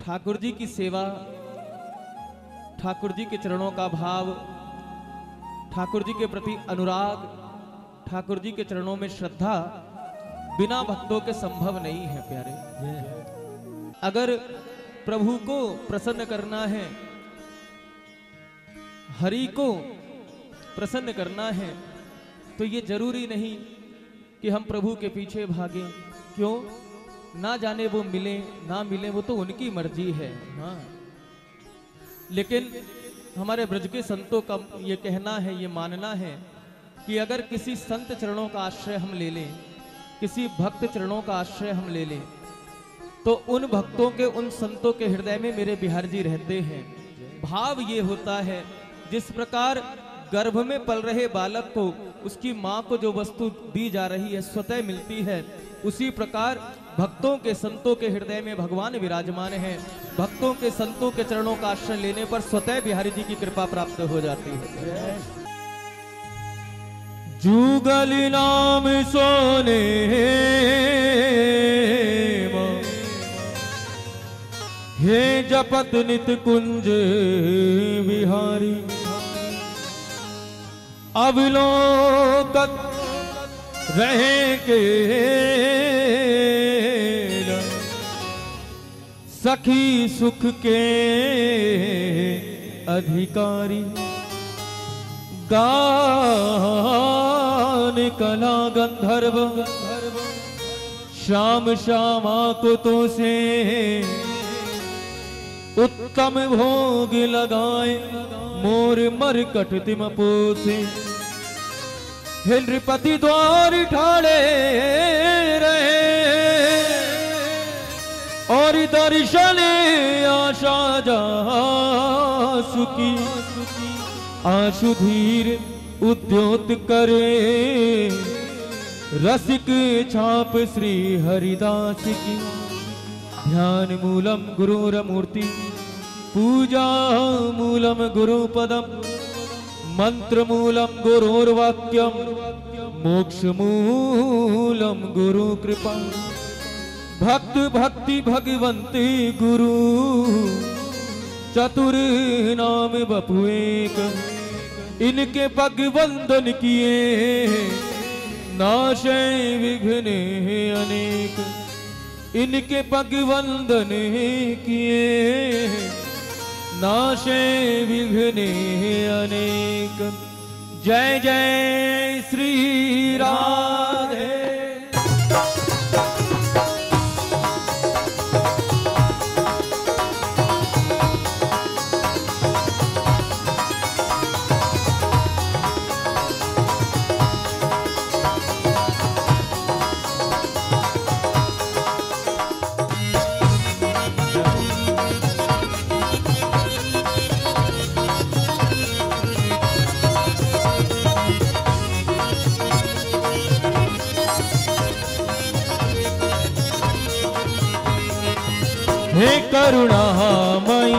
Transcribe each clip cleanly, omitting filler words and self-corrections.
ठाकुर जी की सेवा, ठाकुर जी के चरणों का भाव, ठाकुर जी के प्रति अनुराग, ठाकुर जी के चरणों में श्रद्धा बिना भक्तों के संभव नहीं है प्यारे। अगर प्रभु को प्रसन्न करना है, हरि को प्रसन्न करना है, तो ये जरूरी नहीं कि हम प्रभु के पीछे भागें। क्यों? ना जाने वो मिले ना मिले, वो तो उनकी मर्जी है। हाँ, लेकिन हमारे ब्रज के संतों का ये कहना है, ये मानना है कि अगर किसी संत चरणों का आश्रय हम ले लें, किसी भक्त चरणों का आश्रय हम ले लें, तो उन भक्तों के, उन संतों के हृदय में मेरे बिहार जी रहते हैं। भाव ये होता है, जिस प्रकार गर्भ में पल रहे बालक को उसकी माँ को जो वस्तु दी जा रही है स्वतः मिलती है, उसी प्रकार भक्तों के, संतों के हृदय में भगवान विराजमान है। भक्तों के, संतों के चरणों का आश्रय लेने पर स्वतः बिहारी जी की कृपा प्राप्त हो जाती है। जुगल नाम सोने हे जपत नित कुंज बिहारी, अवलोकत रहे के सखी सुख के अधिकारी, गान कला गंधर्व श्याम श्यामा को तो से उत्तम भोग लगाए, मोर मरकट तिम पोसे। हे नृपति द्वार ठाड़े रहे और दर्शन आशा जा सुखी, आशु धीर उद्योत करे, रसिक छाप श्री हरिदास की। ध्यान मूलम गुरुरमूर्ति, पूजा मूलम गुरुपदम, मंत्र मूलम गुरुर्वाक्यम, मोक्ष मूलम गुरु कृपा। भक्त भक्ति भगवंती गुरु, चतुर नाम बपु एक, इनके पग वंदन किए, नाशे विघ्न अनेक। इनके पग वंदन किए, नाशे विघ्न अनेक। जय जय श्री राधे। हे करुणामयी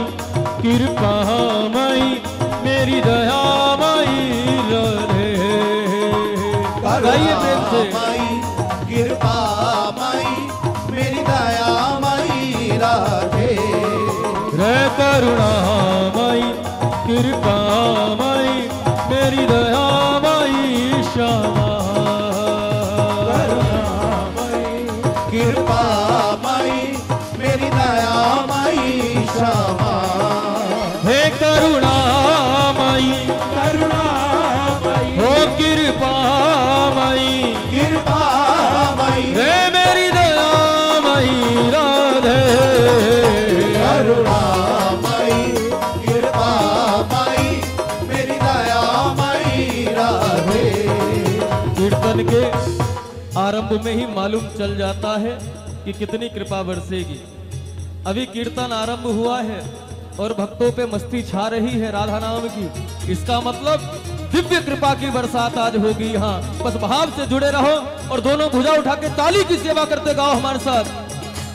कृपामयी मेरी दयामयी राधे। करुणामयी कृपामयी मेरी दयामयी राधे। हे करुणामयी कृपामयी मेरी दयामयी श्यामा। करुणामयी कृपामयी मेरी दयामयी श्यामा। हे करुणामयी करुणामयी हो कृपामयी कृपामयी हे मेरी दयामयी राधे। करुणामयी कृपामयी मेरी दयामयी राधे। कीर्तन के आरंभ में ही मालूम चल जाता है कि कितनी कृपा बरसेगी। अभी कीर्तन आरंभ हुआ है और भक्तों पे मस्ती छा रही है राधा नाम की। इसका मतलब दिव्य कृपा की बरसात आज होगी यहाँ। बस भाव से जुड़े रहो और दोनों भुजा उठा के ताली की सेवा करते गाओ हमारे साथ।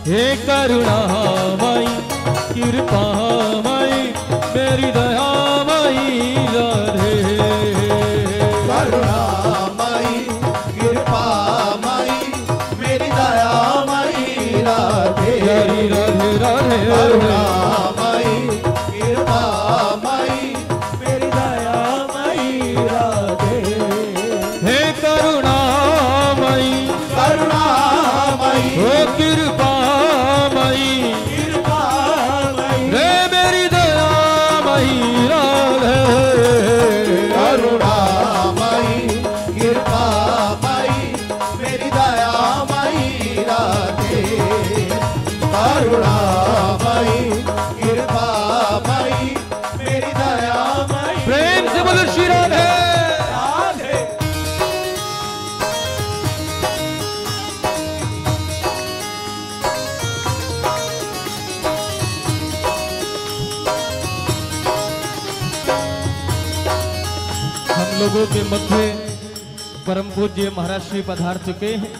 हे करुणामयी कृपामयी मेरी दयामयी राधे। करुणामयी कृपामयी मेरी दयामयी राधे। राधे राधे राधे। लोगों के मध्य परम पूज्य महाराज श्री पधार चुके हैं।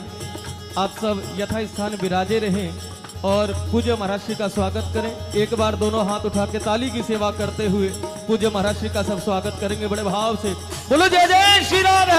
आप सब यथा स्थान विराजे रहें और पूज्य महाराज श्री का स्वागत करें। एक बार दोनों हाथ उठा के ताली की सेवा करते हुए पूज्य महाराज श्री का सब स्वागत करेंगे बड़े भाव से। बोलो जय जय श्री राधे।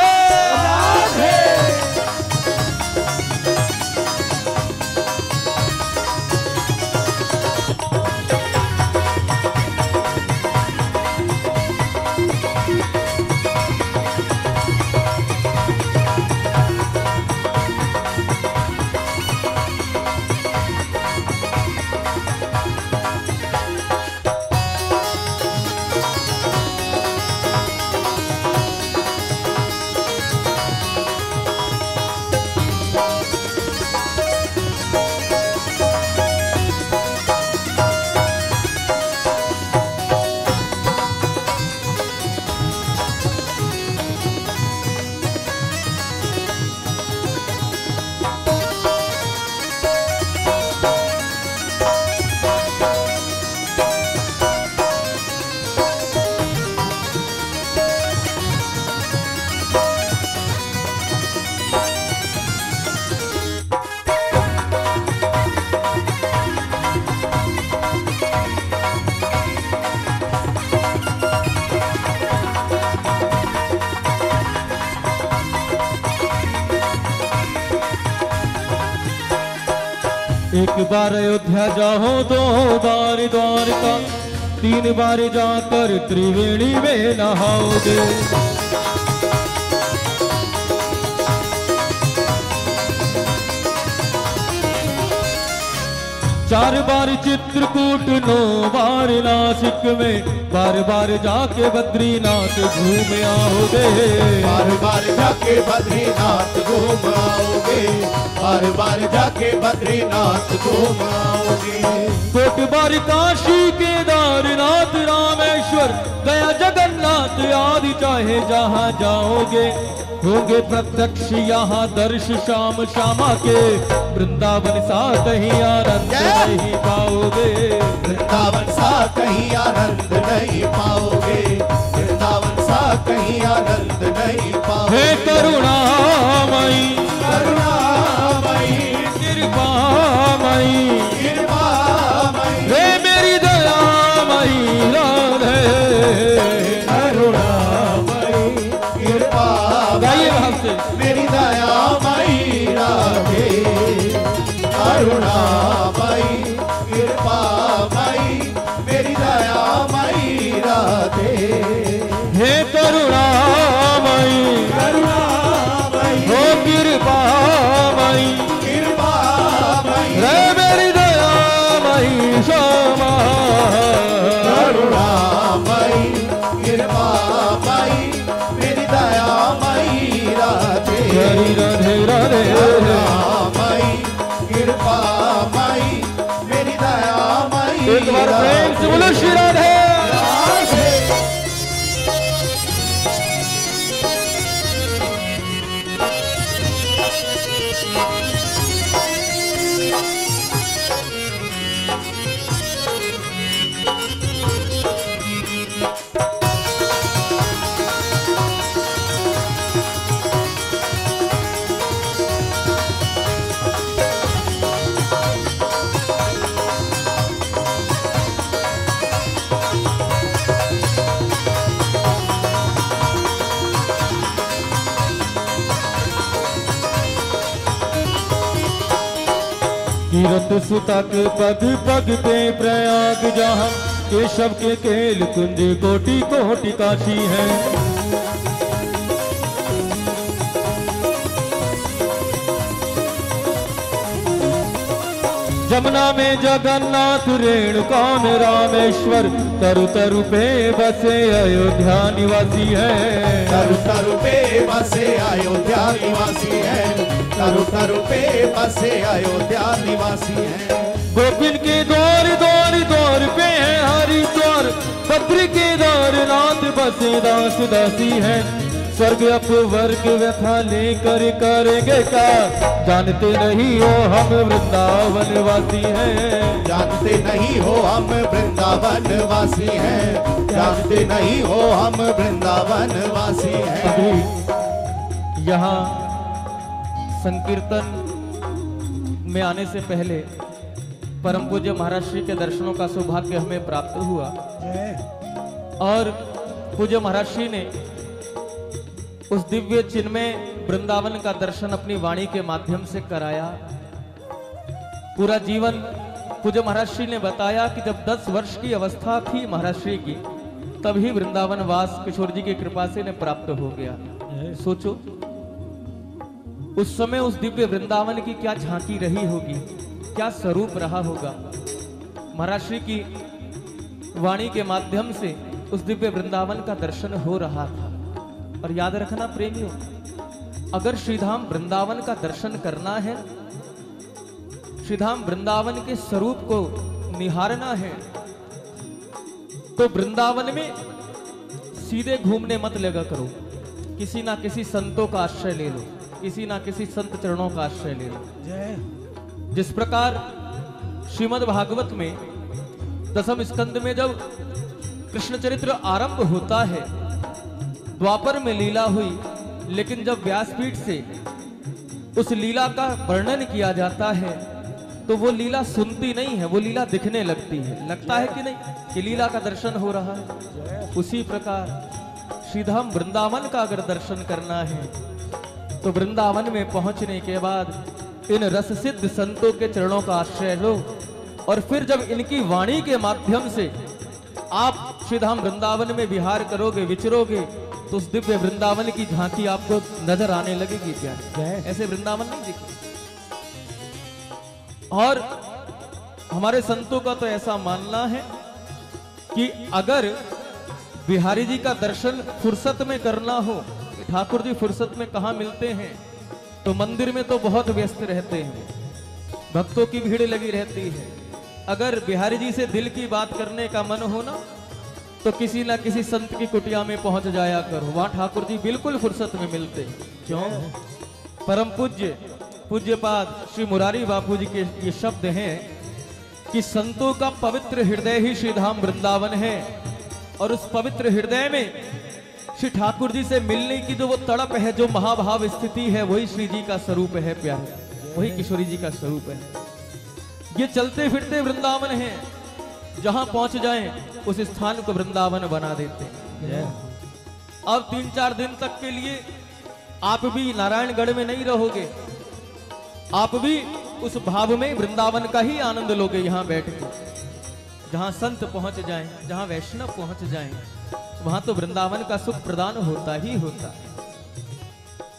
एक बार अयोध्या जाओ, दो बार द्वारका, तीन बार जाकर त्रिवेणी में नहाओगे। चार बार चित्रकूट, 9 बार नासिक में, बार बार जाके बद्रीनाथ घूम आओगे। बार बार जाके बद्रीनाथ घूम आओगे। बार बार जाके बद्रीनाथ घूम आओगे। कोट बार काशी केदारनाथ रामेश्वर गया जगन्नाथ आदि चाहे जहाँ जाओगे। होंगे प्रत्यक्ष यहाँ दर्श श्याम श्यामा के, वृंदावन सा कहीं आनंद नहीं पाओगे। वृंदावन सा कहीं आनंद नहीं पाओगे। वृंदावन सा कहीं आनंद नहीं पाओगे। हे करुणामयी, करुणामयी, कृपामयी, कृपामयी, हे मेरी दयामयी राधे। करुणामयी, गाइए भाव से। मेरी दयामयी राधे। करुणामयी, कृपामयी, मेरी दयामयी राधे। हे करुणामयी, करुणामयी, हो कृपामयी, कृपामयी, रे मेरी दयामयी श्यामा। करुणामयी, कृपामयी, मेरी दयामयी राधे। हरि राधे राधे। करुणामयी, कृपामयी, मेरी दयामयी एक बार प्रेम से बोलो श्री राधे। कीरत सुतक पग पग पे प्रयाग जहाँ, केशव के केल कुंज कोटि कोटि काशी है। जमुना में जगन्नाथ, रेणुका में रामेश्वर, तरु तरु पे बसे अयोध्या निवासी है। तरु तरु पे बसे अयोध्या निवासी है। तरु तरु पे बसे अयोध्या निवासी है। गोपिन के द्वार द्वार द्वार पे है हरिद्वार, बद्री केदारनाथ बसे दास दासी है। स्वर्ग अपवर्ग व्यथा लेकर करेंगे क्या, जानते नहीं हो हम वृंदावन वासी हैं। जानते नहीं हो हम वृंदावन वासी हैं, जानते नहीं हो हम वृंदावन वासी हैं। अभी यहाँ संकीर्तन में आने से पहले परम पूज्य महाराज श्री के दर्शनों का सौभाग्य हमें प्राप्त हुआ और पूज्य महाराज श्री ने उस दिव्य चिन्मय वृंदावन का दर्शन अपनी वाणी के माध्यम से कराया। पूरा जीवन पूज्य महाराज श्री ने बताया कि जब 10 वर्ष की अवस्था थी महाराज श्री की, तभी वृंदावन वास किशोर जी की कृपा से ने प्राप्त हो गया। सोचो उस समय उस दिव्य वृंदावन की क्या झांकी रही होगी, क्या स्वरूप रहा होगा। महाराज श्री की वाणी के माध्यम से उस दिव्य वृंदावन का दर्शन हो रहा था। और याद रखना प्रेमियों, अगर श्रीधाम वृंदावन का दर्शन करना है, श्रीधाम वृंदावन के स्वरूप को निहारना है, तो वृंदावन में सीधे घूमने मत लगा करो। किसी ना किसी संतों का आश्रय ले लो, किसी ना किसी संत चरणों का आश्रय ले लो। जिस प्रकार श्रीमद् भागवत में दसम स्कंद में जब कृष्ण चरित्र आरंभ होता है, द्वापर में लीला हुई, लेकिन जब व्यासपीठ से उस लीला का वर्णन किया जाता है तो वो लीला सुनती नहीं है, वो लीला दिखने लगती है। लगता है कि नहीं कि लीला का दर्शन हो रहा है। उसी प्रकार श्रीधाम वृंदावन का अगर दर्शन करना है तो वृंदावन में पहुंचने के बाद इन रस सिद्ध संतों के चरणों का आश्रय लो और फिर जब इनकी वाणी के माध्यम से आप श्रीधाम वृंदावन में विहार करोगे, विचरोगे, तो उस दिव्य वृंदावन की झांकी आपको नजर आने लगेगी। प्यारे, ऐसे वृंदावन नहीं दिखे। और हमारे संतों का तो ऐसा मानना है कि अगर बिहारी जी का दर्शन फुर्सत में करना हो, ठाकुर जी फुर्सत में कहाँ मिलते हैं, तो मंदिर में तो बहुत व्यस्त रहते हैं, भक्तों की भीड़ लगी रहती है। अगर बिहारी जी से दिल की बात करने का मन हो ना, तो किसी ना किसी संत की कुटिया में पहुंच जाया करो, वहां ठाकुर जी बिल्कुल फुर्सत में मिलते। क्यों? परम पूज्य पूज्यपाद श्री मुरारी बापू जी के ये शब्द हैं कि संतों का पवित्र हृदय ही श्रीधाम वृंदावन है, और उस पवित्र हृदय में श्री ठाकुर जी से मिलने की जो वो तड़प है, जो महाभाव स्थिति है, वही श्री जी का स्वरूप है प्यारे, वही किशोरी जी का स्वरूप है। ये चलते फिरते वृंदावन है, जहां पहुंच जाएं उस स्थान को वृंदावन बना देते हैं। अब 3-4 दिन तक के लिए आप भी नारायणगढ़ में नहीं रहोगे, आप भी उस भाव में वृंदावन का ही आनंद लोगे यहां बैठ के। जहां संत पहुंच जाएं, जहां वैष्णव पहुंच जाएं, वहां तो वृंदावन का सुख प्रदान होता ही होता है।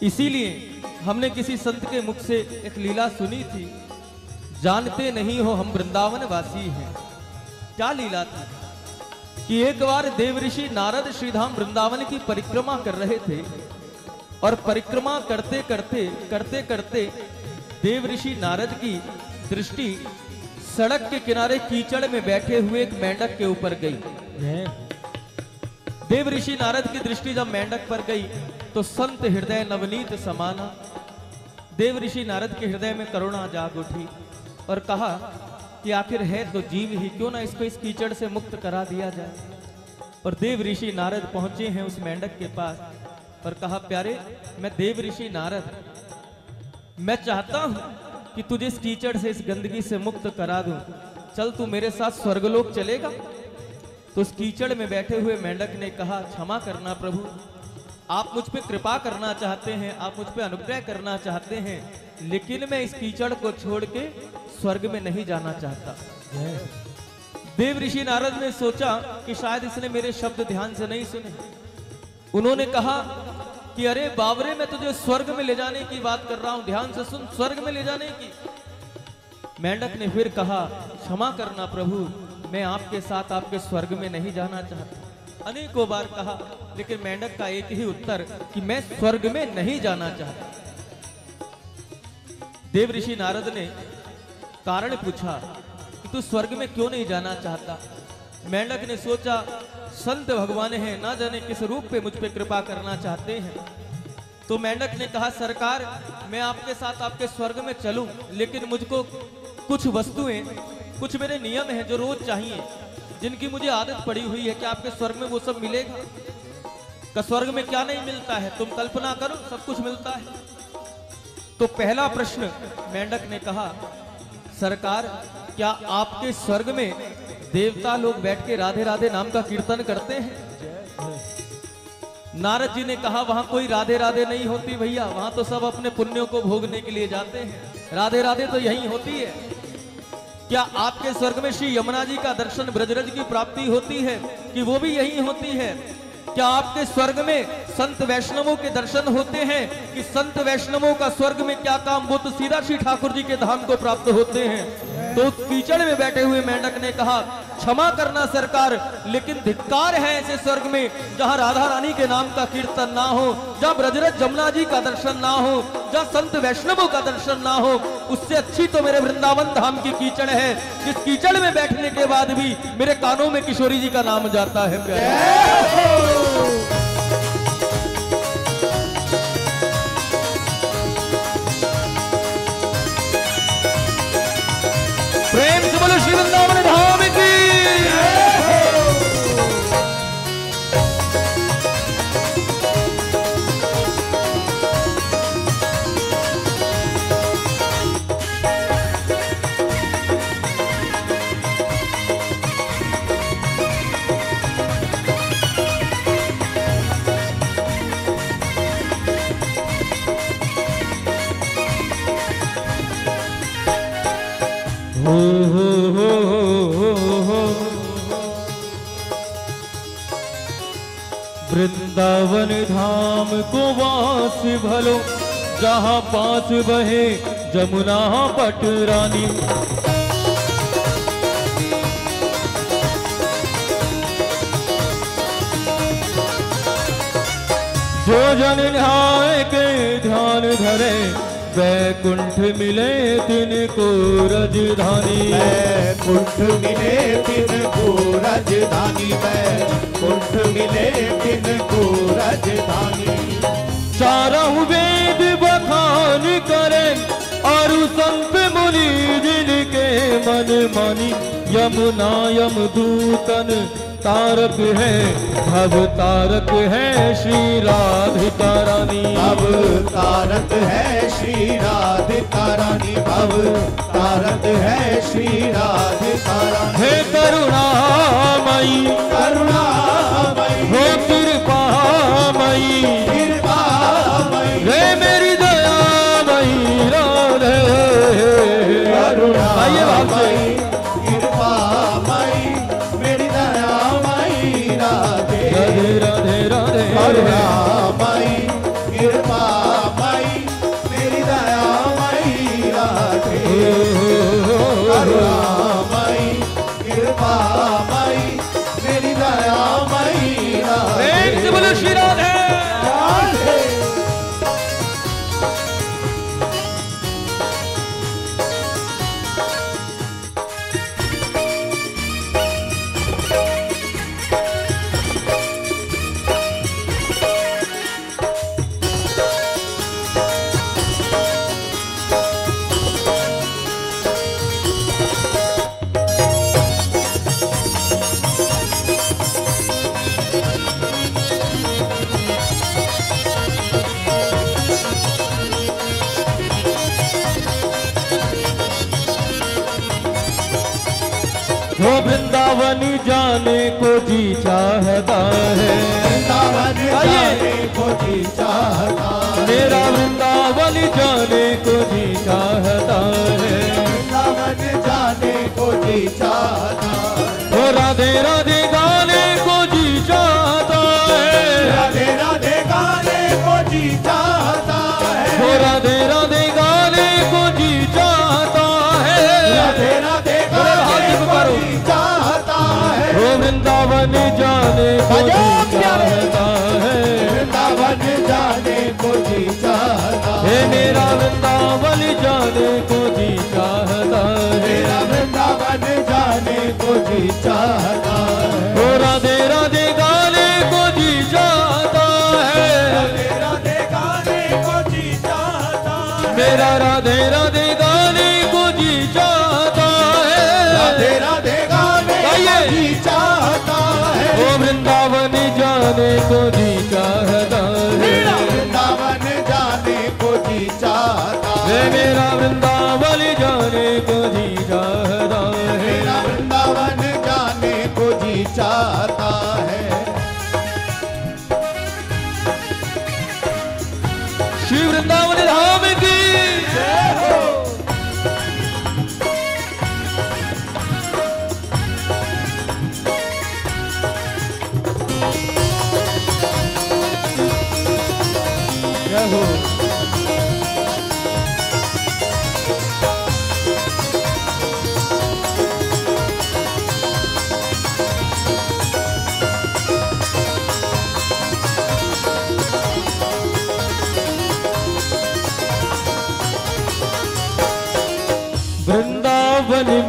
इसीलिए हमने किसी संत के मुख से एक लीला सुनी थी, जानते नहीं हो हम वृंदावन वासी हैं। क्या लीला थी कि एक बार देव ऋषि नारद श्रीधाम वृंदावन की परिक्रमा कर रहे थे, और परिक्रमा करते करते देव ऋषि नारद की दृष्टि सड़क के किनारे कीचड़ में बैठे हुए एक मेंढक के ऊपर गई। देव ऋषि नारद की दृष्टि जब मेंढक पर गई तो संत हृदय नवनीत समाना। देव ऋषि नारद के हृदय में करुणा जाग उठी और कहा कि आखिर है तो जीव ही, क्यों ना इसको इस कीचड़ से मुक्त करा दिया जाए। और देव ऋषि नारद पहुंचे हैं उस मेंढक के पास और कहा, प्यारे मैं देव ऋषि नारद, मैं चाहता हूं कि तुझे इस कीचड़ से, इस गंदगी से मुक्त करा दूं, चल तू मेरे साथ स्वर्गलोक चलेगा। तो उस कीचड़ में बैठे हुए मेंढक ने कहा, क्षमा करना प्रभु, आप मुझ पे कृपा करना चाहते हैं, आप मुझ पे अनुग्रह करना चाहते हैं, लेकिन मैं इस कीचड़ को छोड़ के स्वर्ग में नहीं जाना चाहता। देव ऋषि नारद ने सोचा कि शायद इसने मेरे शब्द ध्यान से नहीं सुने। उन्होंने कहा कि अरे बावरे, मैं तुझे स्वर्ग में ले जाने की बात कर रहा हूं, ध्यान से सुन, स्वर्ग में ले जाने की। मेंढक ने फिर कहा, क्षमा करना प्रभु, मैं आपके साथ आपके स्वर्ग में नहीं जाना चाहता। अनेकों बार कहा, लेकिन मेंढक का एक ही उत्तर कि मैं स्वर्ग में नहीं जाना चाहता। देव ऋषि नारद ने कारण पूछा कि तू स्वर्ग में क्यों नहीं जाना चाहता। मेंढक ने सोचा संत भगवान है, ना जाने किस रूप पे मुझ पे कृपा करना चाहते हैं। तो मेंढक ने कहा सरकार मैं आपके साथ आपके स्वर्ग में चलूं, लेकिन मुझको कुछ वस्तुएं, कुछ मेरे नियम हैं जो रोज चाहिए, जिनकी मुझे आदत पड़ी हुई है। क्या आपके स्वर्ग में वो सब मिलेगा? का स्वर्ग में क्या नहीं मिलता है, तुम कल्पना करो, सब कुछ मिलता है। तो पहला प्रश्न मेंढक ने कहा सरकार क्या आपके स्वर्ग में देवता लोग बैठ के राधे राधे नाम का कीर्तन करते हैं? नारद जी ने कहा वहां कोई राधे राधे नहीं होती भैया, वहां तो सब अपने पुण्यों को भोगने के लिए जाते हैं, राधे राधे तो यही होती है। क्या आपके स्वर्ग में श्री यमुना जी का दर्शन, ब्रजरज की प्राप्ति होती है कि वो भी यही होती है? क्या आपके स्वर्ग में संत वैष्णवों के दर्शन होते हैं कि संत वैष्णवों का स्वर्ग में क्या काम, वो तो सीधा श्री ठाकुर जी के धाम को प्राप्त होते हैं। तो कीचड़ में बैठे हुए मेंढक ने कहा क्षमा करना सरकार, लेकिन धिक्कार है ऐसे स्वर्ग में जहां राधा रानी के नाम का कीर्तन ना हो, जहां ब्रजरज जमुना जी का दर्शन ना हो, जहां संत वैष्णवों का दर्शन ना हो। उससे अच्छी तो मेरे वृंदावन धाम की कीचड़ है, जिस कीचड़ में बैठने के बाद भी मेरे कानों में किशोरी जी का नाम जाता है। प्रेम से बोलो श्री वृंदावन धाम की। वृंदावन धाम को वास भलो, जहाँ पास बहे जमुना पट रानी। जो जन न्याय के ध्यान धरे, वैकुंठ मिले तिनको राजधानी। वैकुंठ मिले तिनको राजधानी, वैकुंठ मिले तिनको राजधानी। चारों वेद बखान करें और संत मुनि जिनके मन मानी। यमुना यमदूतन तारक है, भव तारक है श्री राधिका रानी। भव तारक है श्री राधिका रानी, भव तारक है श्री राधिका रानी। हे करुणामयी करुणामयी, हे कृपामयी, कृपामयी, हे मेरी दयामयी राधे। करुणामयी, कृपामयी, मेरी दयामयी राधे। राधे राधे राधे। करुणामयी, कृपामयी, मेरी दयामयी राधे। करुणामयी, कृपामयी, मेरी दयामयी राधे। प्रेम से बोलो श्री राधे। वो वृंदावन जाने को जी चाहता है, वृंदावन जाने को जी चाहता है। मेरा वृंदावन जाने को जी चाहता है। वृंदावन जाने को जी चाहता है। वो राधे राधे गाने को जी चाहता है। राधे राधे गाने को जी चाहता है। वो राधे राधे गाने को जी चाहता है। राधे राधे गाने को जी चाहता है। वो वृंदावन जाने को जी चाहता है। वृंदावन जाने को जी चाहता है। हे मेरा वृंदावन जाने को जी चाहता है। मेरा वृंदावन जाने को जी चाहता है।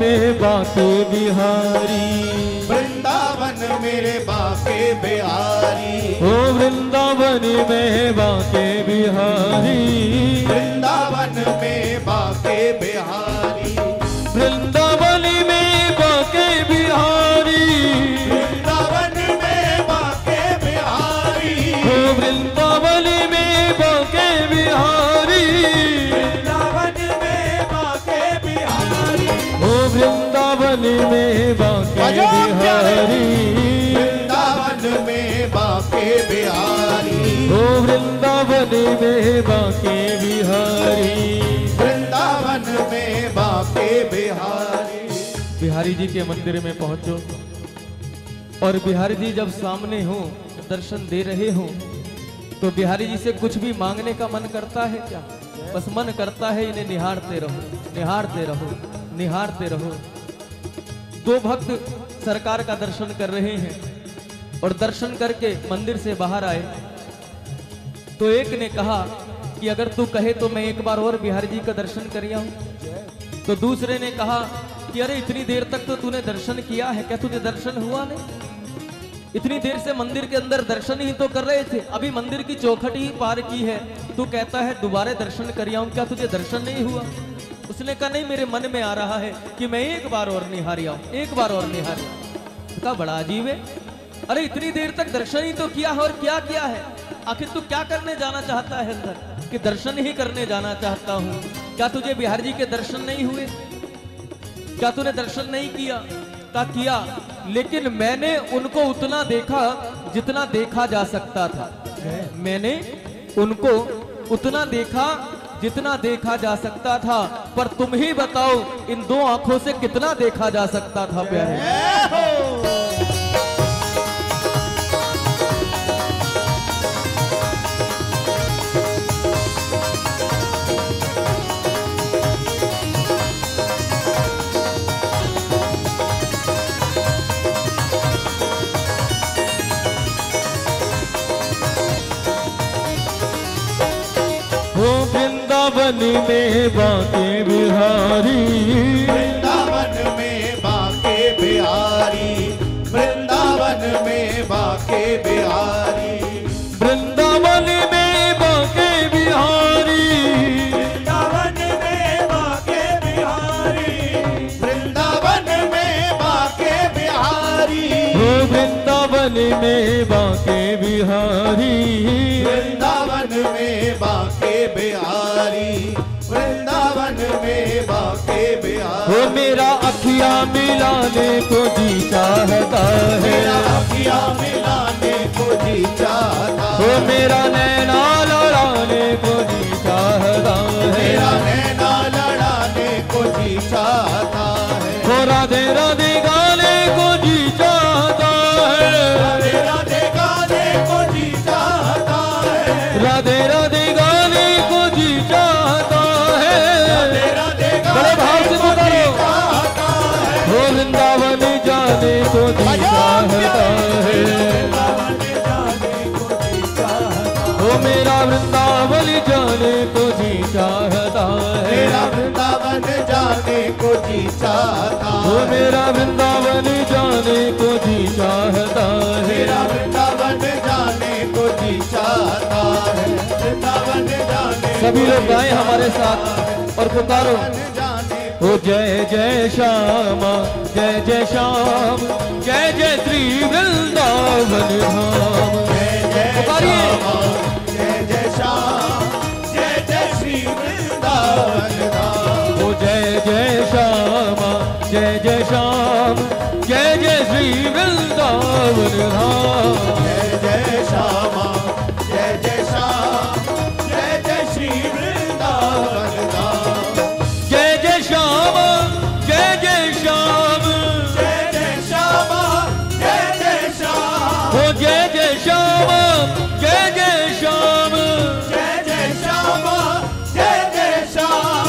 में बांके बिहारी, वृंदावन मेरे बांके बिहारी, ओ वृंदावन में बांके बिहारी, वृंदावन में बांके बिहारी, वृंदावन में बांके बिहारी, वृंदावन में बांके बिहारी, ओ वृंदावन में बांके बिहारी, वृंदावन में बांके बिहारी, ओ वृंदावन में बांके बिहारी, वृंदावन में बांके बिहारी, ओ वृंदावन में बांके बिहारी, वृंदावन में बांके बिहारी। बिहारी जी के मंदिर में पहुंचो और बिहारी जी जब सामने हो, दर्शन दे रहे हो, तो बिहारी जी से कुछ भी मांगने का मन करता है क्या? बस मन करता है इन्हें निहारते रहो, निहारते रहो, निहारते रहो। दो भक्त सरकार का दर्शन कर रहे हैं और दर्शन करके मंदिर से बाहर आए तो एक ने कहा कि अगर तू कहे तो मैं एक बार और बिहारी जी का दर्शन कर आऊं। तो दूसरे ने कहा कि अरे इतनी देर तक तो तूने दर्शन किया है, क्या तुझे दर्शन हुआ नहीं? इतनी देर से मंदिर के अंदर दर्शन ही तो कर रहे थे, अभी मंदिर की चौखट ही पार की है, तू कहता है दोबारा दर्शन कर आऊं, क्या तुझे दर्शन नहीं हुआ? उसने कहा नहीं, मेरे मन में आ रहा है कि मैं एक बार और निहार आऊं, एक बार और निहार आऊं। कहा बड़ा अजीब है, अरे इतनी देर तक दर्शन ही तो किया है और क्या किया है? आखिर तू क्या करने जाना चाहता है अंदर? कि दर्शन ही करने जाना चाहता हूं। क्या तुझे बिहारी जी के दर्शन नहीं हुए? क्या तूने दर्शन नहीं किया? का किया, लेकिन मैंने उनको उतना देखा जितना देखा जा सकता था। मैंने उनको उतना देखा जितना देखा जा सकता था, पर तुम ही बताओ इन दो आंखों से कितना देखा जा सकता था प्यारे? वृंदावन में बांके बिहारी, वृंदावन में बांके बिहारी, वृंदावन में बांके बिहारी, वृंदावन में बांके बिहारी, वृंदावन में बांके बिहारी, वृंदावन में बांके बिहारी, ओ वृंदावन में बांके बिहारी, वृंदावन में बांके बिहारी, वृंदावन में बांके बिहारी। वो मेरा अखियां मिलाने को जी चाहता है, मेरा अखियां मिलाने को जी चाहता है, वो मेरा नैना लड़ाने को जी चाहता है, मेरा नैना लड़ाने को जी चाहता है, वो राधे राधे गाने को जी चाहता है, राधे राधे गाने को जी चाहता है, राधे राधे गाने को जी चाहता है, राधे राधे बड़े भाव से पुकारो, चाहता है, वो वृंदावन जाने को जी चाहता है, वो मेरा वृंदावन जाने को जी चाहता है, मेरा वृंदावन जाने को जी चाहता वो है, मेरा वृंदावन जाने को जी चाहता है, मेरा वृंदावन जाने को जी चाहता है, वृंदावन जाने सभी लोग गाएं हमारे साथ और पुकारो, जाने ओ जय जय श्यामा, जय जय श्याम, जय जय श्री वृंदावन धाम। पुकारिए, जय जय श्याम, जय जय श्री वृंदावन धाम, ओ जय जय श्यामा, जय जय श्याम, जय जय श्री वृंदावन धाम। जय जय श्यामा, जय जय श्याम, जय जय श्री वृंदावन धाम, जय जय श्यामा, जय जय श्याम, जय जय श्यामा, जय जय श्याम, ओ जय जय श्यामा, जय जय श्याम, जय जय श्यामा, जय जय श्याम,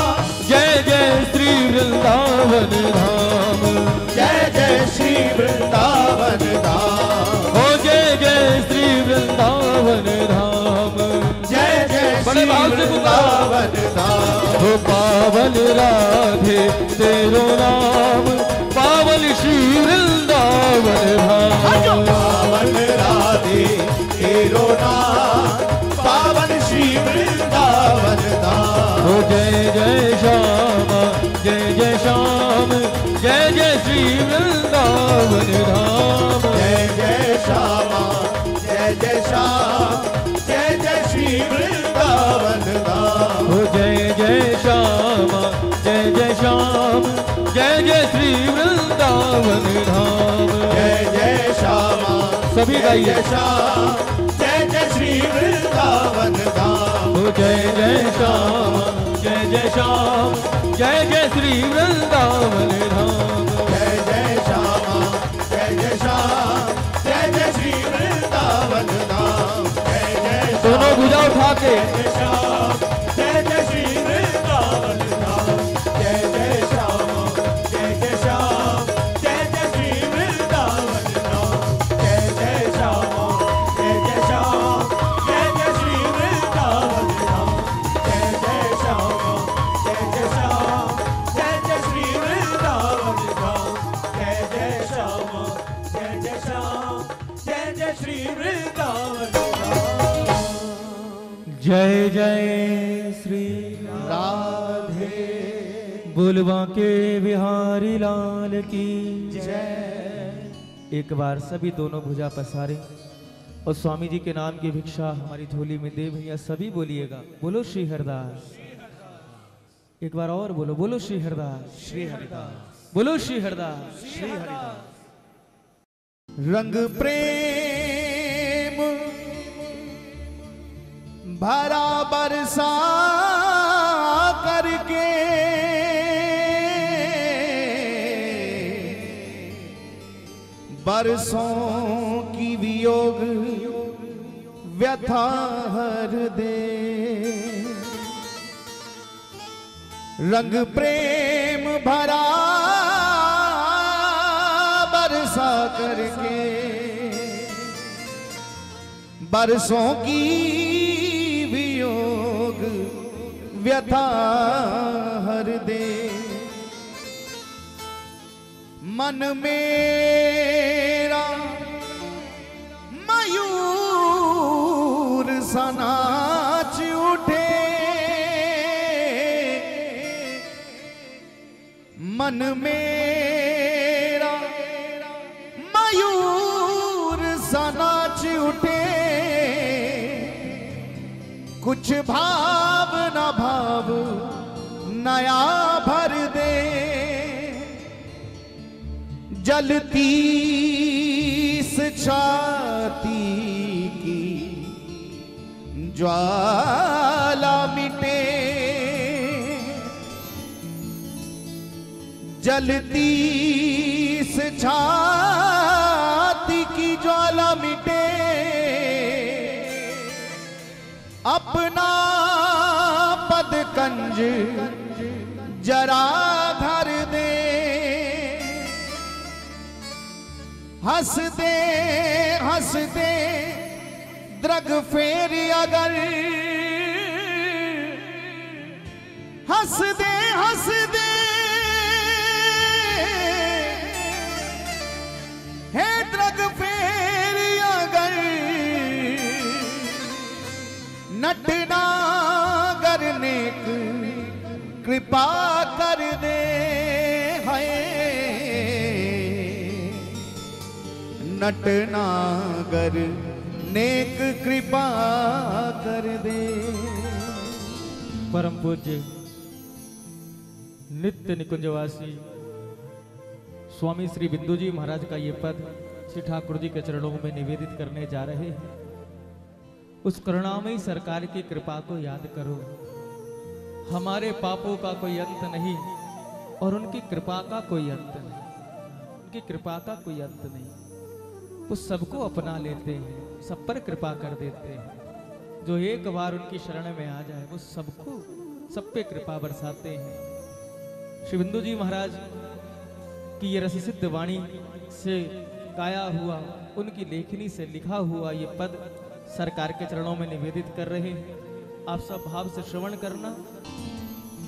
जय जय श्री वृंदावन धाम, जय जय श्री वृंदावन धाम, ओ जय जय श्री वृंदावन धाम। जय जय बड़े श्री भाव से पुकारो। वृंदावन धाम, ओ पावन राधे तेरे तेरो नाम पावन श्री वृंदावन धाम। पावन राधे तेरो नाम पावन श्री वृंदावन धाम। ओ जय जय श्याम जय जय श्याम जय जय श्री वृंदावन धाम। जय जय श्यामा जय जय श्याम जय जय श्री वृंदावन धाम। ओ जय जय श्याम जय जय श्याम जय जय श्री वृंदावन धाम। जय जय श्यामा सभी गाइए। जय श्याम जय जय श्री वृंदावन धाम। ओ जय जय श्याम जय जय श्याम जय जय श्री वृंदावन धाम। जय जय श्यामा जय जय श्याम जय जय श्री वृंदावन धाम। जय जय दोनों भुजा उठा के जय श्याम जय जय श्री वृंदावन धाम। जय जय श्यामा जय जय श्याम जय जय श्री वृंदावन धाम। जय जय श्यामा जय जय श्याम जय जय श्री वृंदावन धाम। जय जय श्यामा जय जय श्याम जय जय श्री वृंदावन धाम। जय जय श्यामा जय जय श्याम जय जय श्री वृंदावन धाम। जय जय श्री राधे बोलवा के बिहारी लाल की जय। एक बार सभी दोनों भुजा पसारे और स्वामी जी के नाम की भिक्षा हमारी झोली में दे भैया। सभी बोलिएगा बोलो श्री हरिदास। एक बार और बोलो बोलो श्री हरिदास श्री हरिदास बोलो श्री हरिदास श्री हरिदास। रंग प्रेम भरा बरसा करके बरसों की वियोग व्यथा हर दे। रंग प्रेम भरा बरसा करके बरसों की वियोग व्यथा हर दे। मन मेरा मयूर सा नाच उठे। मन मेरा मयूर सा नाच उठे। कुछ भाव न भाव नया भर दे। जलती इस छाती की ज्वाला मिटे। जलती इस छाती की ज्वाला मिटे। अपना पद कंज जरा धर दे। हंस दे द्रग फेर अगर। हंस दे हे द्रग फेर अगर। नटना करने कृपा कर दे। है नटनागर नेक कृपा कर दे। परम पूज्य नित्य निकुंजवासी स्वामी श्री बिंदु जी महाराज का ये पद श्री ठाकुर जी के चरणों में निवेदित करने जा रहे हैं। उस करुणामयी सरकार की कृपा को याद करो। हमारे पापों का कोई अंत नहीं और उनकी कृपा का कोई अंत नहीं। उनकी कृपा का कोई अंत नहीं। वो सबको अपना लेते हैं, सब पर कृपा कर देते हैं। जो एक बार उनकी शरण में आ जाए वो सबको सब पे कृपा बरसाते हैं। श्री बिंदु जी महाराज की ये रससिद्ध वाणी से गाया हुआ, उनकी लेखनी से लिखा हुआ ये पद सरकार के चरणों में निवेदित कर रहे हैं। आप सब भाव से श्रवण करना।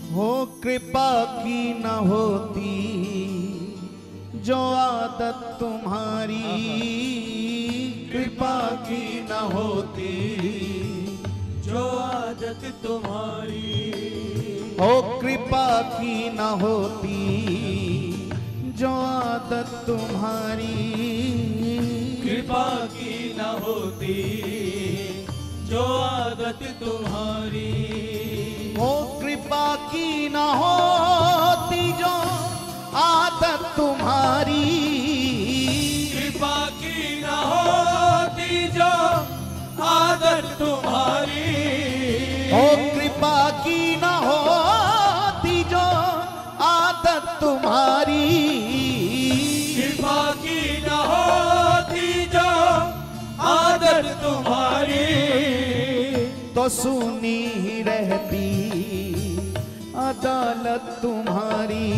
हो कृपा की न होती जो आदत तुम्हारी, कृपा की न होती जो आदत तुम्हारी, हो कृपा की न होती जो आदत तुम्हारी, कृपा की न होती जो आदत तुम्हारी, हो कृपा की न होती जो आदत तुम्हारी, कृपा की न होती जो आदत तुम्हारी, हो कृपा की न होती जो आदत तुम्हारी, कृपा की न होती जो आदत तुम्हारी, तो सुनी ही रहती अदालत तुम्हारी,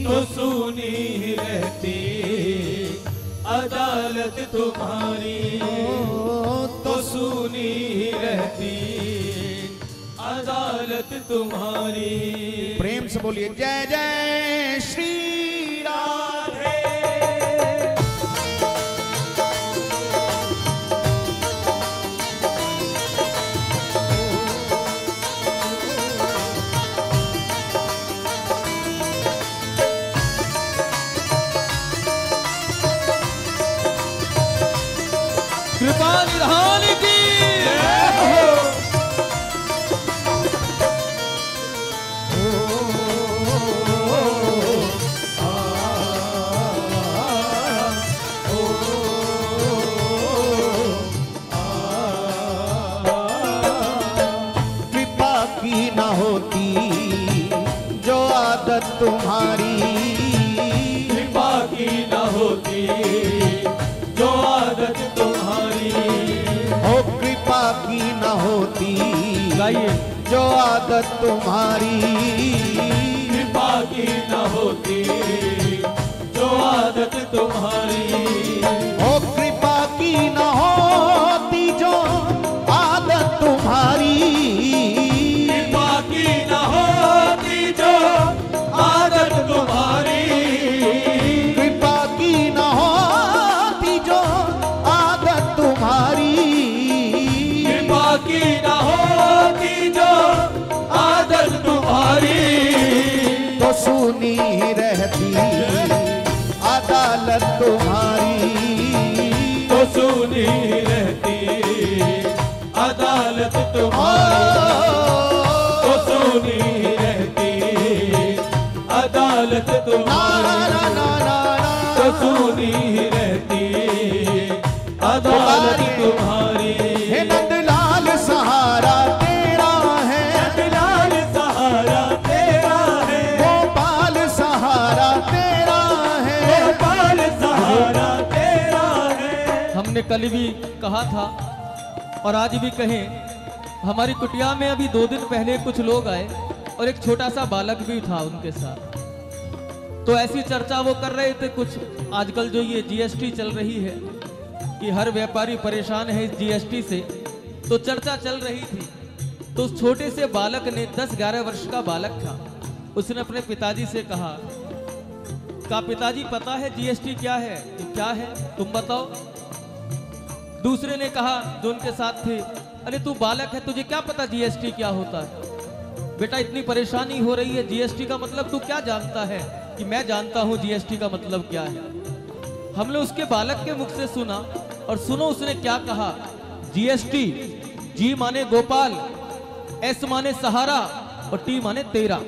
तो सुनी ही रहती अदालत तुम्हारी, तो सुनी ही रहती अदालत तुम्हारी। प्रेम से बोलिए जय जय श्री राधे। कृपा निधान की कृपा की न होती जो आदत तुम्हारी, कृपा की न होती जो आदत तुम्हारी, हो कृपा की न होती गाइए जो आदत तुम्हारी, कृपा की न होती जो आदत तुम्हारी, हो कृपा की न होती जो आदत तुम्हारी, कृपा की न होती जो आदत तुम्हारी, कृपा की न होती जो आदत तुम्हारी, कृपा की न होती जो आदत तुम्हारी, तो सुनी रहती अदालत तुम्हारी, तो सुनी रहती अदालत तुम्हारी, तो सुनी रहती अदालत तुम्हारी, तो सुनी रहती अदालत तुम्हारी। हे नंदलाल सहारा तेरा है, नंदलाल सहारा तेरा है, गोपाल सहारा तेरा है, गोपाल सहारा तेरा है। हमने कल भी कहा था और आज भी कहें, हमारी कुटिया में अभी 2 दिन पहले कुछ लोग आए और एक छोटा सा बालक भी था उनके साथ। तो ऐसी चर्चा वो कर रहे थे, कुछ आजकल जो ये जीएसटी चल रही है कि हर व्यापारी परेशान है इस जीएसटी से, तो चर्चा चल रही थी। तो उस छोटे से बालक ने 10-11 वर्ष का बालक था, उसने अपने पिताजी से कहा पिताजी पता है जीएसटी क्या है? तो क्या है तुम बताओ। दूसरे ने कहा जो उनके साथ थे, अरे तू बालक है, तुझे क्या पता जीएसटी क्या होता है? बेटा इतनी परेशानी हो रही है, जीएसटी का मतलब तू क्या जानता है? कि मैं जानता हूं जीएसटी का मतलब क्या है। हमने उसके बालक के मुख से सुना और सुनो उसने क्या कहा। जीएसटी, जी माने गोपाल, एस माने सहारा और टी माने तेरा।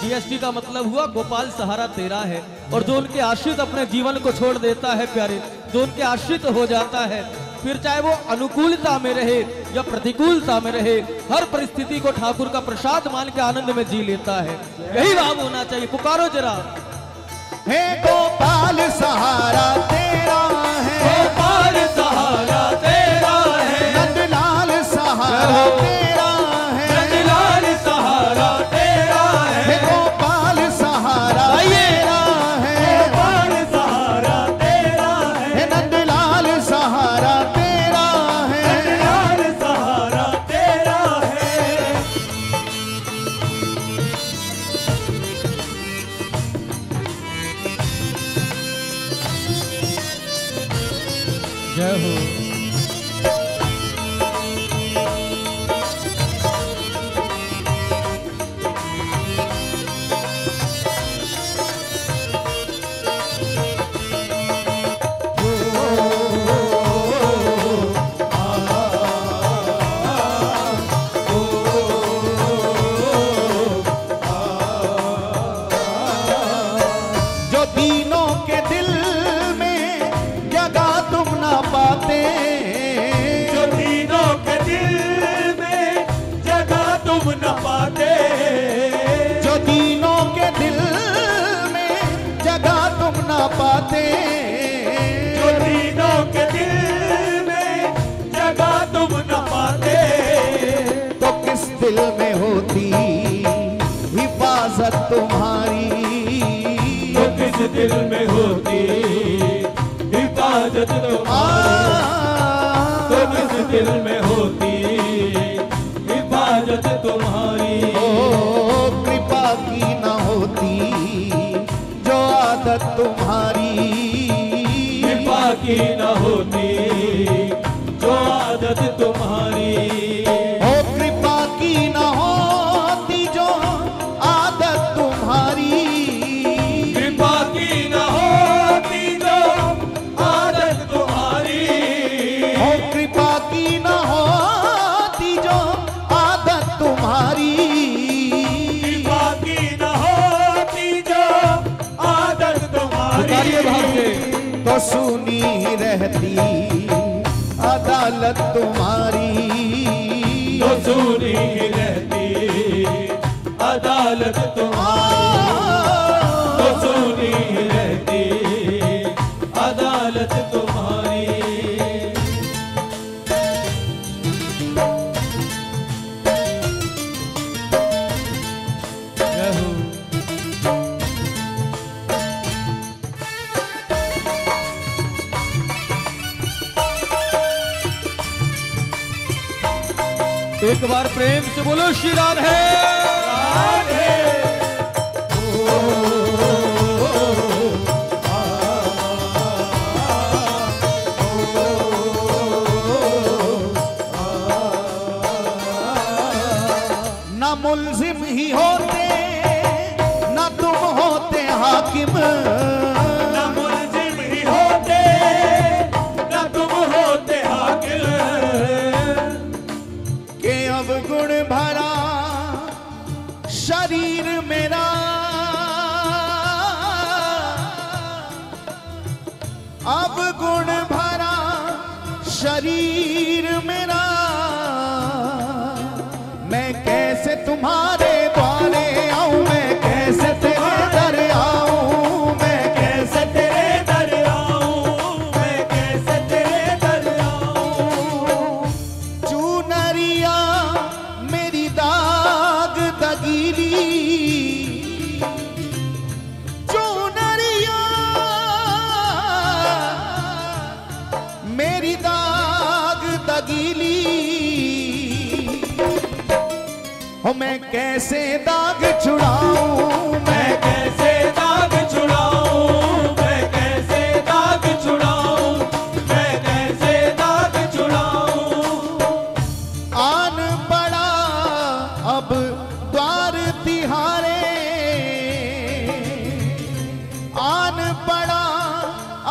जीएसटी का मतलब हुआ गोपाल सहारा तेरा है। और जो उनके आश्रित अपने जीवन को छोड़ देता है प्यारे, जो उनके आश्रित हो जाता है, फिर चाहे वो अनुकूलता में रहे या प्रतिकूलता में रहे, हर परिस्थिति को ठाकुर का प्रसाद मान के आनंद में जी लेता है। यही भाव होना चाहिए। पुकारो जरा। हे गोपाल सहारा तेरा है, गोपाल सहारा तेरा है, नंदलाल सहारा तेरा है, नंदलाल सहारा तेरा है, हे गोपाल सहारा तेरा है, गोपाल सहारा तेरा है, हे नंदलाल सहारा तेरा है, नंदलाल सहारा तेरा है। जय हो। पाते जो तीनों के दिल में जगह तुम न पाते, तो किस दिल में होती हिफाजत तुम्हारी, तो किस दिल में होती हिफाजत तुम्हारी, तो किस दिल में होती हिफाजत तुम्हारी। ओ कृपा की न होती जो आदत तुम्हारी, कृपा की न होती जो आदत तुम्हारी। ओ कृपा की न होती जो आदत तुम्हारी, कृपा की न होती जो आदत तुम्हारी। ओ कृपा की न होती जो आदत तुम्हारी, कृपा की न होती जो आदत तुम्हारी। तो सुनी रहती अदालत तुम्हारी, तो सुनी रहती अदालत तुम्हारी, तो सुनी रहती अदालत तुम्हारी। जय हो। एक बार प्रेम से बोलो श्री राधे। न मुल्जिम ही होते न तुम होते हाकिम, न मुल्जिम ही होते न तुम होते हाकिम, के अब गुण भरा शरीर मेरा, अब गुण भरा शरीर मेरा, मैं कैसे तुम्हारे द्वारे आऊं, मैं कैसे तेरे दर आऊं, मैं कैसे तेरे दर आऊं, मैं कैसे तेरे दर आऊं। चूनरिया मेरी दाग दगीली, चूनरिया मेरी दाग दगीली, हो मैं कैसे दाग छुड़ाऊं, मैं कैसे दाग छुड़ाऊं, मैं कैसे दाग छुड़ाऊं, मैं कैसे दाग छुड़ाऊं। आन पड़ा अब द्वार तिहारे, आन पड़ा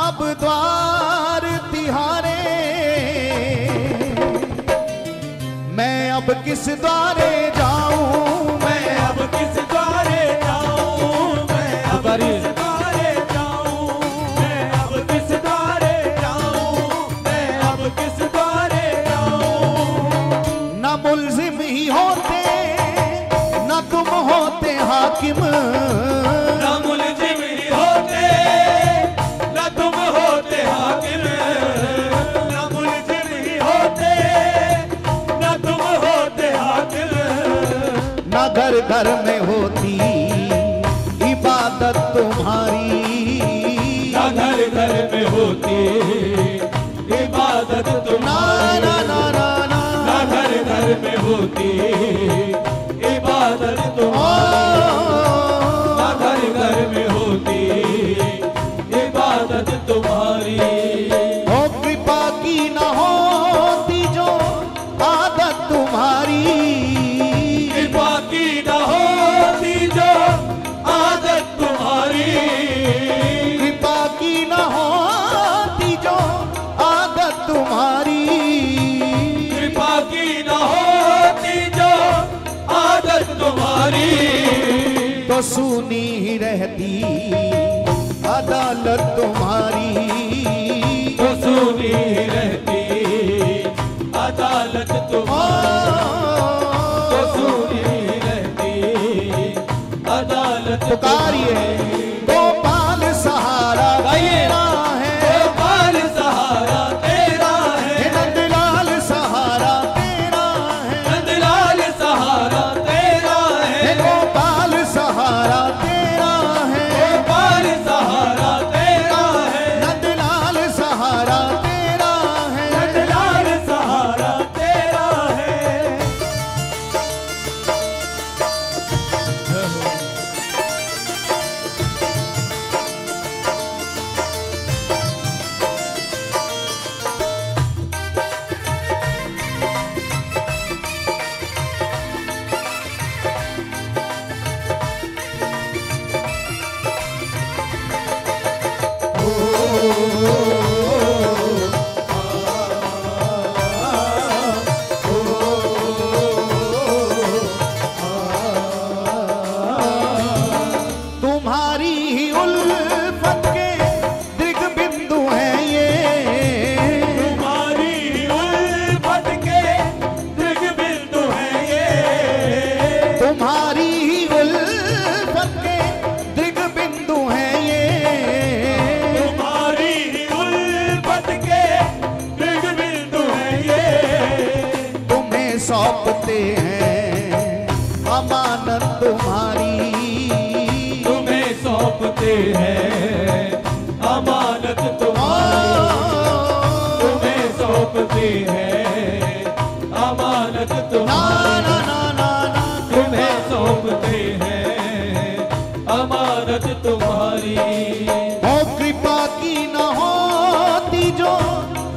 अब द्वार तिहारे, मैं अब किस द्वारे जाऊं, मैं अब किस द्वारे जाऊं, मैं अब किस द्वारे जाऊं, मैं अब किस द्वारे जाऊं, मैं अब किस द्वारे जाऊं। न मुल्जिम ही होते न तुम होते हाकिम, न मुल्जिम ही होते न तुम होते हाकिम, न मुल्जिम ही होते न तुम होते हाकिम। न घर घर में होती इबादत तुम्हारी, न घर घर में होती इबादत ना तुम्हारी, ना ना ना ना, न घर घर में होती इबादत ओ, तुम्हारी, न घर घर में होती इबादत तुम्हारी। ओ कृपा सुनी रहती अदालत तुम्हारी, तो सुनी रहती अदालत तुम्हारी, तो सुनी रहती अदालत पुकारिए गोपाल सहारा तेरा है, गोपाल सहारा तेरा है, नंदलाल सहारा तेरा है, नंदलाल सहारा तेरा है, गोपाल सहारा तेरा है, गोपाल सहारा तेरा है, नंदलाल सहारा तेरा है, नंदलाल सहारा तेरा है। तुम्हारी ही उल्फत के दृग बिंदु हैं ये, तुम्हारी उल्फत के दृग बिंदु है ये, तुम्हारी ही उल्फत के दृग बिंदु हैं ये, तुम्हारी उल्फत के दृग बिंदु है ये, तुम्हें सौंपते हैं अमानत तुम्हारी, तुम्हें सौंपते हैं अमानत तुम्हारी, तुम्हें सौंपते हैं अमानत ना तुम्हारी, ना ना ना ना तुम्हें सौंपते हैं अमानत तुम्हारी। ओ कृपा की न होती जो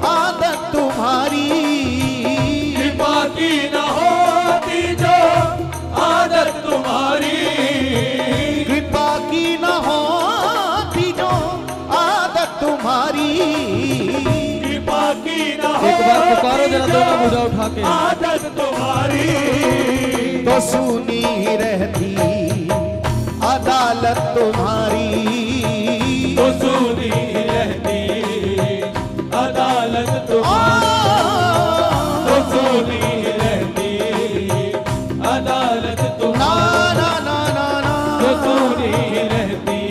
आदत तुम्हारी, कृपा की न होती जो आदत तुम्हारी, कृपा की न होती जो आदत तुम्हारी, कृपा की न एक बार पुकारो जरा, दोनों भुजा उठा के। आदत तुम्हारी, तो सुनी रहती अदालत तुम्हारी, तो सुनी रहती अदालत तुम्हारी, तो सुनी रहती अदालत ना तुम्हारी, ना ना ना ना तो सुनी रहती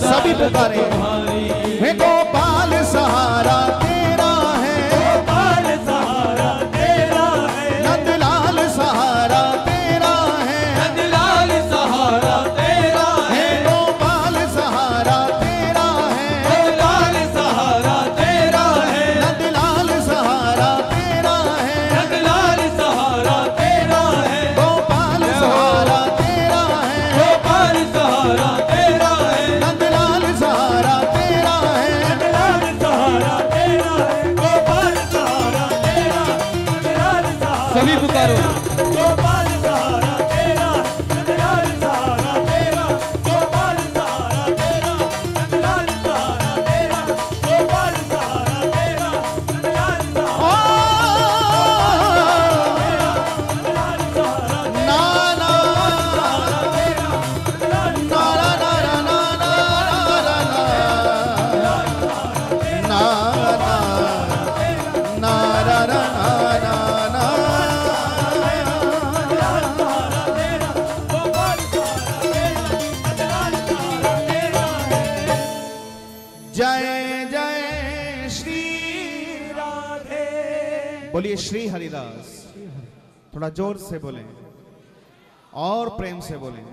सभी अदालत पुकारे तुम्हारी। हे गोपाल सहारा तेरा है, गोपाल सहारा तेरा है, नंदलाल सहारा तेरा है, नंदलाल सहारा तेरा हे है, गोपाल सहारा तेरा है, नंदलाल सहारा तेरा है, नंदलाल सहारा तेरा है, नंदलाल सहारा तेरा है, गोपाल सहारा तेरा है, गोपाल सहारा तेरा है, नंदलाल सहारा तेरा है, नंदलाल सहारा तेरा है, गोपाल सहारा तेरा, नंदलाल सहारा सभी पुकारो। गोपाल सहारा तेरा, नंदलाल सहारा तेरा, गोपाल सहारा तेरा, नंदलाल सहारा तेरा, गोपाल सहारा तेरा, नंदलाल सहारा नंदलाल सहारा ना ना तेरा, नंदलाल ना ना ना ना ना ना ना ना सहारा तेरा, गोपाल सहारा तेरा, नंदलाल सहारा तेरा है। जय जय श्री राधे बोलिए श्री हरिदास, थोड़ा जोर से बोलें और प्रेम से बोलें।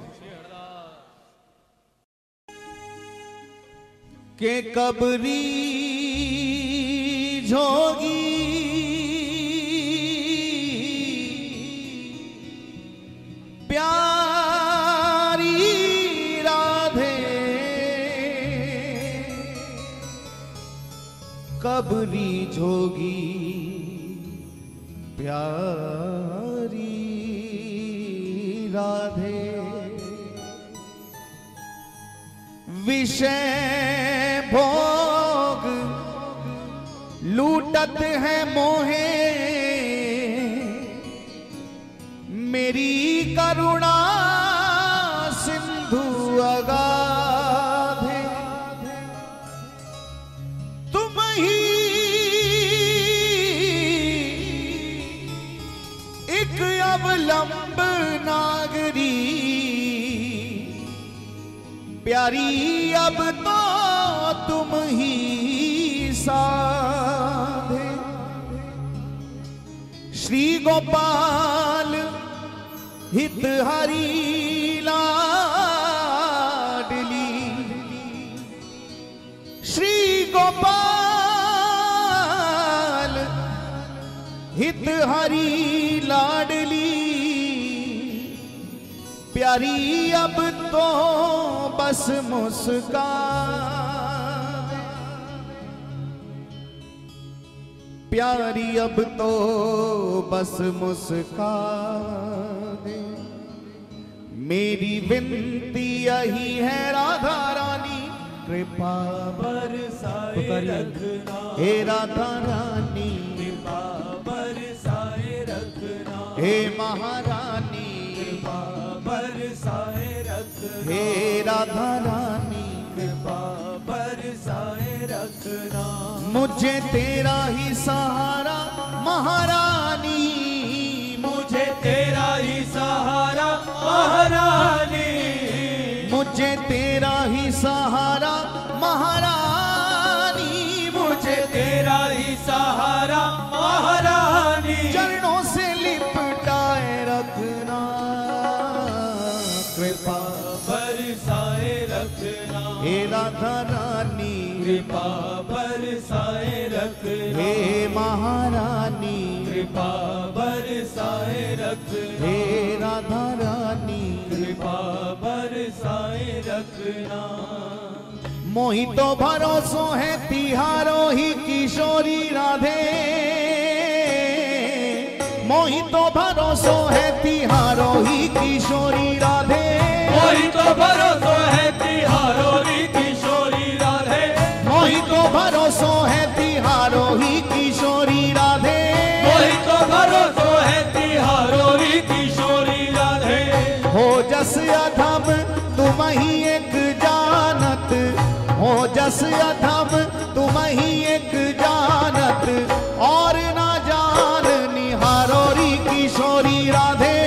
के कबरी जोगी प्यारी राधे, कबरी जोगी प्यारी राधे, विषय भोग लूटत है मोहे, मेरी करुणा विलंब नागरी प्यारी अब तो तुम ही साधे। श्री गोपाल हित हरि लाडली, श्री गोपाल हित हरि लाडली प्यारी अब तो बस मुस्कान, प्यारी अब तो बस मुस्कान। मेरी विनती यही है राधा रानी, कृपा बरसाए रखना, हे राधा रानी, कृपा बरसाए रखना, हे महारानी, कृपा बरसाए रखना, हे राधा रानी, कृपा बरसाए रखना। मुझे तेरा ही सहारा महारानी, मुझे तेरा ही सहारा महारानी, मुझे तेरा ही सहारा महारानी, मुझे तेरा ही सहारा महारानी। चरणों से लिपटाए रखना, कृपा बरसाए रखना, हे राधा रानी, कृपा बरसाए रखना, हे महारानी, कृपा बरसाए रखना, हे राधा रानी, कृपा बरसाए रखना। मोहि तो भरोसो है तिहारो ही किशोरी राधे, मोहि तो भरोसो है तिहारो ही किशोरी राधे, मोहि तो भरोसो है तिहारो ही किशोरी राधे, मोहि तो भरोसो है तिहारो ही किशोरी राधे, मोहि तो भरोसो है तिहारो ही किशोरी राधे। हो जस अधम तुम ही एक जानत, हो जस अधम तुम ही एक जानत, और ना जान निहारो री किशोरी राधे,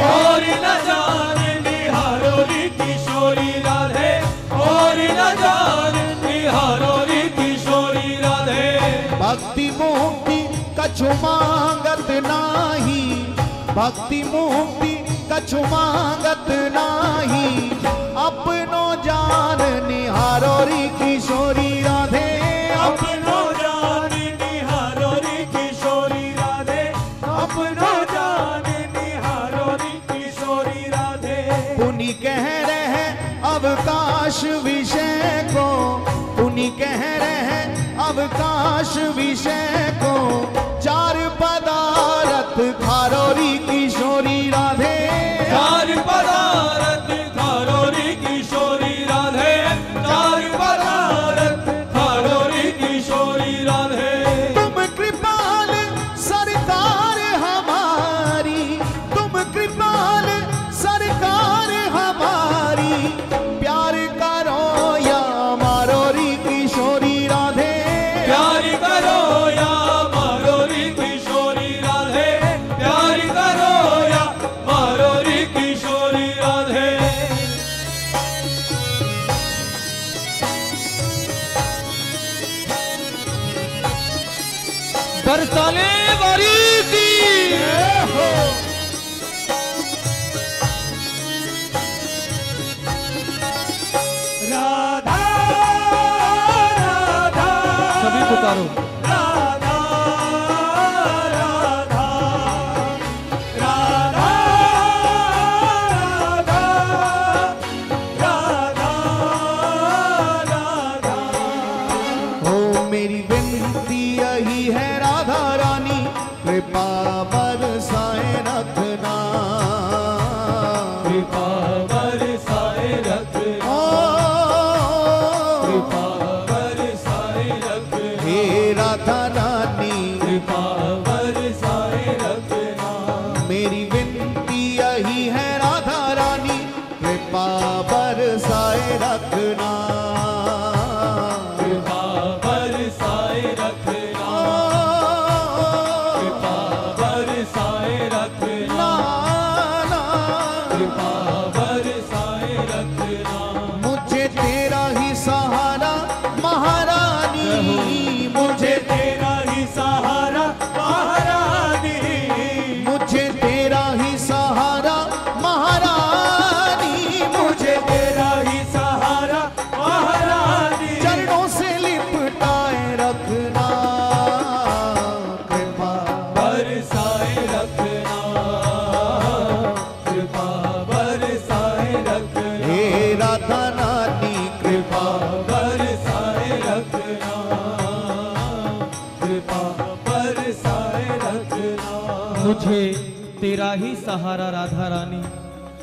और न जान निहारो री किशोरी राधे, और न जान निहारो री किशोरी राधे। भक्ति मुक्ति कछु मांगत नाही, भक्ति मुक्ति कछु मांगत नाही, अपनो जान निहारो री किशोरी राधे, अपनो जान निहारो री किशोरी राधे, अपनो जान निहारो री किशोरी राधे। पुनि कह रहे अवकाश विषय को, पुनि कह रहे अवकाश विषय को, चार पदार्थ खारो री किशोरी राधे, चार पदार्थ खारो री किशोरी राधे, चार पदार्थ खारो री किशोरी राधे। तुम कृपाल सरकार हमारी, तुम कृपाल सरकार हमारी, प्यार करो या मारो री किशोरी राधे, प्यार करो या मारो री किशोरी राधे, प्यार करो या मारो री किशोरी राधे। बरसाने वाली की राधा राधा सभी पुकारो। राधा राधा राधा राधा राधा। हो मेरी विनती यही है राधा रानी, कृपा बरसाए रखना, कृपा बरसाए रखना, ओ कृपा बरसाए रखना, हे राधा रानी, कृपा बरसाए रखना। मेरी विनती यही है राधा रानी, कृपा बरसाए रखना, कृपा बरसाए रखना, ओ, कृपा बरसाए रखना, ना मुझे तेरा ही सहारा राधा रानी,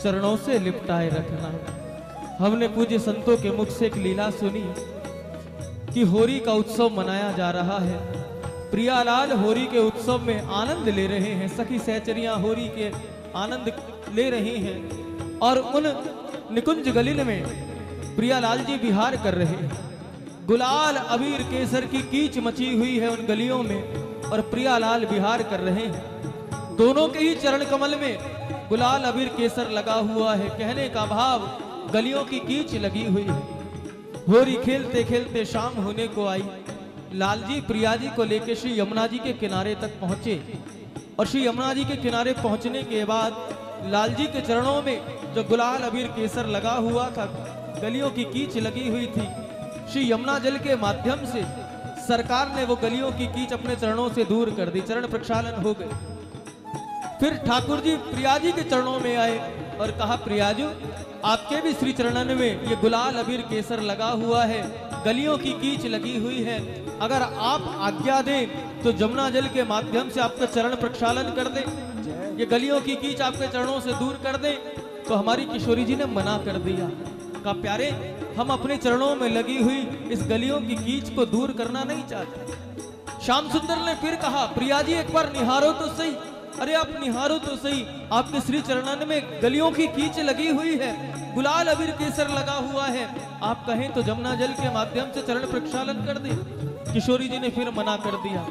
चरणों से लिपटाए रखना। हमने पूज्य संतों के मुख से एक लीला सुनी कि होरी का उत्सव मनाया जा रहा है। प्रियालाल होरी के उत्सव में आनंद ले रहे हैं, सखी सहचरियां होरी के आनंद ले रही हैं और उन निकुंज गलिन में प्रियालाल जी विहार कर रहे हैं। गुलाल अबीर केसर की कीच मची हुई है उन गलियों में और प्रियालाल विहार कर रहे हैं। दोनों के ही चरण कमल में गुलाल अबीर केसर लगा हुआ है। कहने का भाव, गलियों की कीच लगी हुई है। होरी खेलते खेलते शाम होने को आई। लालजी प्रिया जी को लेकर श्री यमुना जी के किनारे तक पहुंचे और श्री यमुना जी के किनारे पहुंचने के बाद लालजी के चरणों में जो गुलाल अबीर केसर लगा हुआ था, गलियों की कीच लगी हुई थी, श्री यमुना जल के माध्यम से सरकार ने वो गलियों की कीच अपने चरणों से दूर कर दी। चरण प्रक्षालन हो गए। फिर ठाकुर जी प्रिया जी के चरणों में आए और कहा, प्रियाजू आपके भी श्री चरणन में ये गुलाल अबीर केसर लगा हुआ है, गलियों की कीच लगी हुई है, अगर आप आज्ञा दें तो जमुना जल के माध्यम से आपका चरण प्रक्षालन कर दें, ये गलियों की कीच आपके चरणों से दूर कर दें। तो हमारी किशोरी जी ने मना कर दिया। कहा, प्यारे हम अपने चरणों में लगी हुई इस गलियों की कीच को दूर करना नहीं चाहते। श्याम सुंदर ने फिर कहा, प्रिया जी एक बार निहारो तो सही। अरे आप निहारो तो सही, आपके श्री चरणन में गलियों की कीच लगी हुई है, गुलाल अबीर केसर लगा हुआ है, आप कहें तो जमुना जल के माध्यम से चरण प्रक्षालन कर दे। किशोरी जी ने फिर मना कर दिया।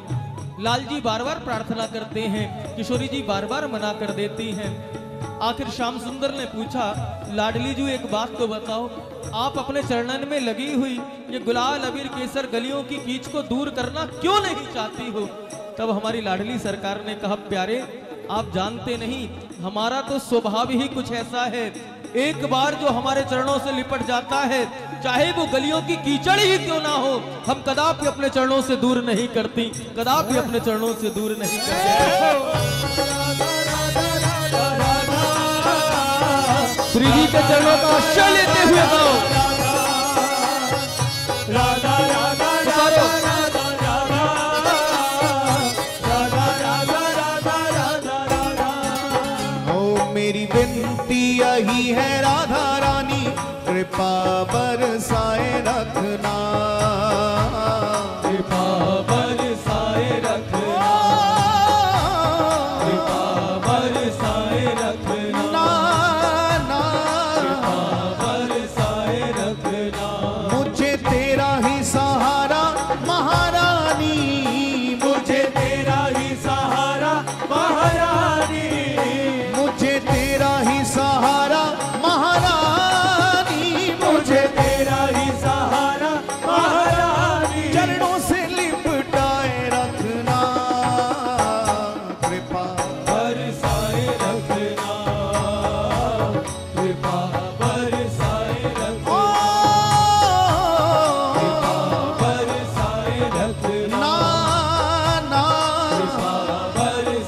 लालजी बार बार प्रार्थना करते हैं, किशोरी जी बार बार मना कर देती हैं। आखिर श्याम सुंदर ने पूछा, लाडली जी एक बात तो बताओ, आप अपने चरणन में लगी हुई ये गुलाल अबीर केसर गलियों की कीच को दूर करना क्यों नहीं चाहती हो? तब हमारी लाडली सरकार ने कहा, प्यारे आप जानते नहीं, हमारा तो स्वभाव ही कुछ ऐसा है, एक बार जो हमारे चरणों से लिपट जाता है, चाहे वो गलियों की कीचड़ ही क्यों ना हो, हम कदापि अपने चरणों से दूर नहीं करती, कदापि अपने चरणों से दूर नहीं करती। श्री जी के चरणों का आश्रय लेते हुए गाओ, राधा राधा पुकारो। मेरी विनती यही है राधा रानी, कृपा बरसाए रखना, कृपा बरसाए रखना, कृपा बरसाए रखना, ना कृपा बरसाए रखना। मुझे तेरा ही सहारा महारानी, मुझे तेरा ही सहारा महारानी, मुझे तेरा ही सहारा महारानी, मुझे तेरा ही सहारा महारानी, चरणों से लिपटाए रखना, कृपा बरसाए रखना, कृपा बरसाए रखना, बरसाए रखना, ना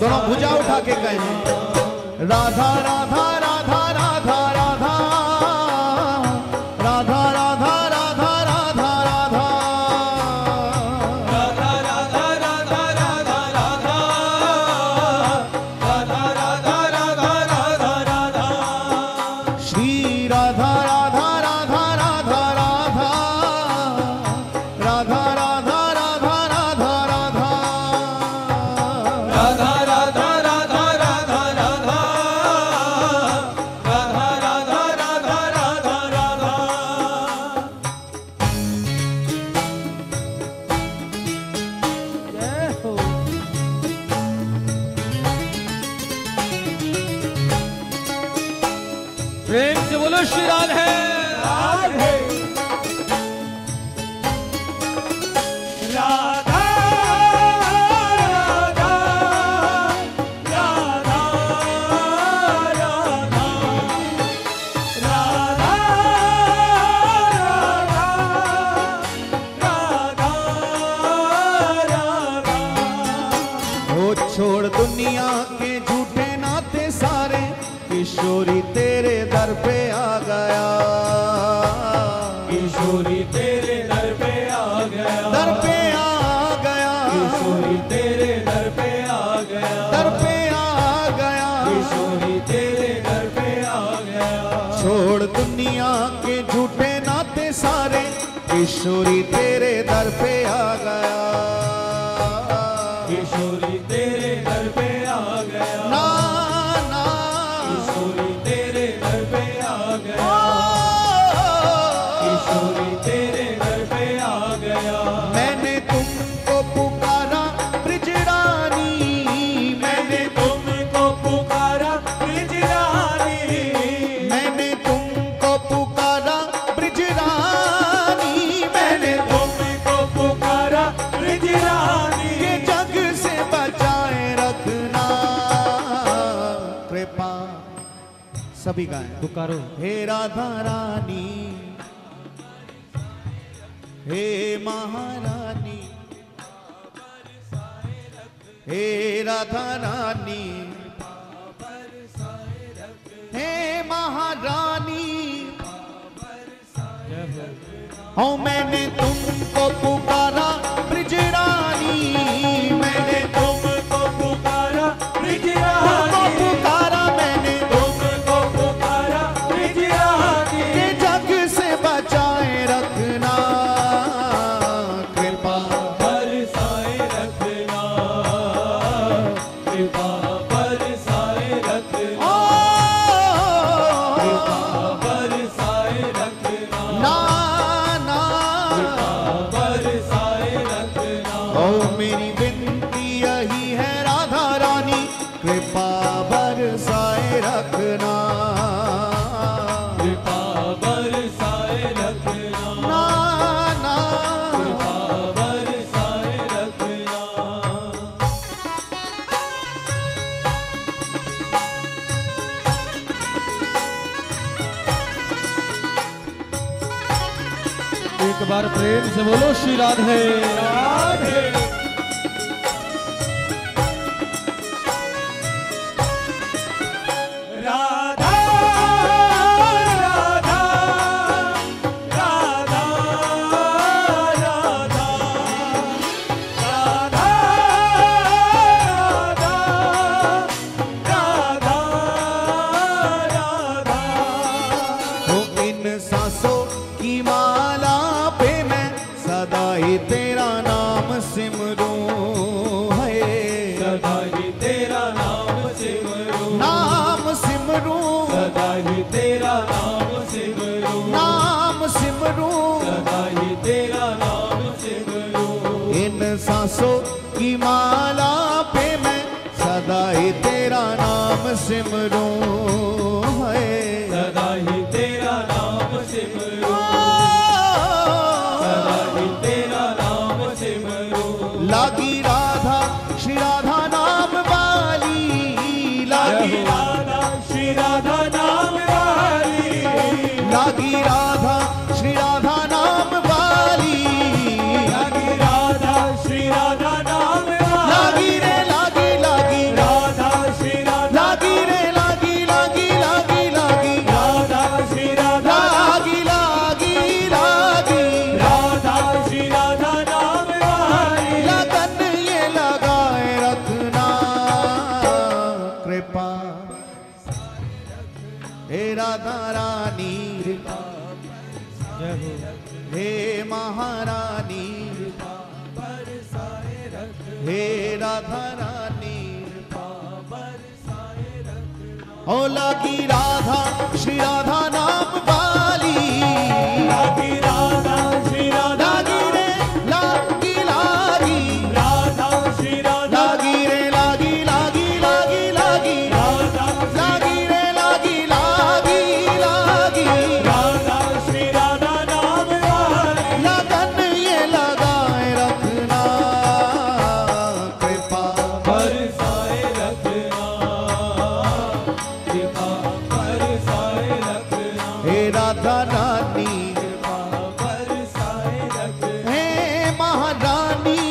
दोनों भुजा उठा के कहें, राधा राधा राधा राधा राधा राधा राधा राधा राधा राधा राधा राधा राधा राधा राधा, राधा राधा राधा राधा राधा, श्री राधा राधा राधा राधा राधा राधा राधा राधा राधा राधा राधा राधा राधा राधा राधा, राधा राधा राधा राधा राधा। जय हो। प्रेम से बोलो श्री राधे। राधे राधा राधा राधा राधा राधा राधा राधा। ओ छोड़ दुनिया के झूठे नाते सारे, किशोरी तेरे दर पे आ गया, किशोरी तेरे दर पे आ गया, दर पे आ गया, किशोरी तेरे दर पे आ गया, दर पे आ किशोरी तेरे दर पे आ गया, किशोरी तेरे दर पे आ गया, ना ना किशोरी तेरे दर पे आ गया, किशोरी तेरे दर पे आ गया। मैंने तुमको पुकारा ब्रिजरानी, मैंने तुमको पुकारा ब्रिजरानी, मैंने तुमको पुकारा ब्रिजरानी, मैंने तुमको पुकारा ब्रिजरानी, के जग से बचाए रखना कृपा। सभी गाएं, पुकारो। हे राधा रानी, हे महारानी, हे राधा रानी, हे महारानी, ओ मैंने तुमको पुकारा ब्रिजरानी, मैंने तुमको पुकारा तुमको ब्रिजरानी, पुकारा, मैंने तुमको पुकारा ब्रिजरानी, के जग से बचाए रखना कृपा। बरसाए रखना, कृपा बरसाए रखना, कृपा बरसाए रखना, ना ना बरसाए रखना, ओ मेरी विनती यही है राधा रानी, कृपा बरसाए रखना, कृपा बरसाए रखना, ना ना कृपा बरसाए रखना। एक बार प्रेम से बोलो श्री राधे। राधे राधा राधा राधा राधा राधा राधा राधा। हो इन सांसों की माला पे मैं सदा ही तेरा नाम सिमरूं है, सदा ही तेरा नाम सिमरूं, नाम सिमरूं, सदा ही तेरा नाम सिमरूं, नाम सिमरूं, सदा ही तेरा नाम सिमरूं, इन सांसों की माला पे मैं सदा ही तेरा नाम सिमरूं है, सदा ही तेरा नाम सिमरूं, सदा ही तेरा नाम सिमरूं। लागी राधा श्री राधा नाम वाली, लागी राधा श्री राधा नाम वाली, लागी राधा श्री राधा नाम वाली, लागी राधा श्री राधा नाम वाली, लागी रे लागी लागी, राधा श्री राधा, लागी रे लागी लागी लागी लागी, राधा श्री राधा, लागी लागी लागी, राधा श्री राधा नाम वाली, लगन ये लगाए रखना कृपा। हे राधा रानी, जय हो। हे महारानी, हे राधा रानी, ओ लागी राधा श्री राधा नाम वाली, लागी राधा श्री राधा, लागी रे लागी लागी, राधा श्री राधा, लागी रे लागी लागी लागी लागी, राधा लागी रे लागी लागी लागी, राधा श्री राधा नाम वाली, लगन ये लगाए रखना कृपा। बरसाए रखना, कृपा बरसाए रखना, हे राधा रानी, कृपा बरसाए रखना, हे महारानी,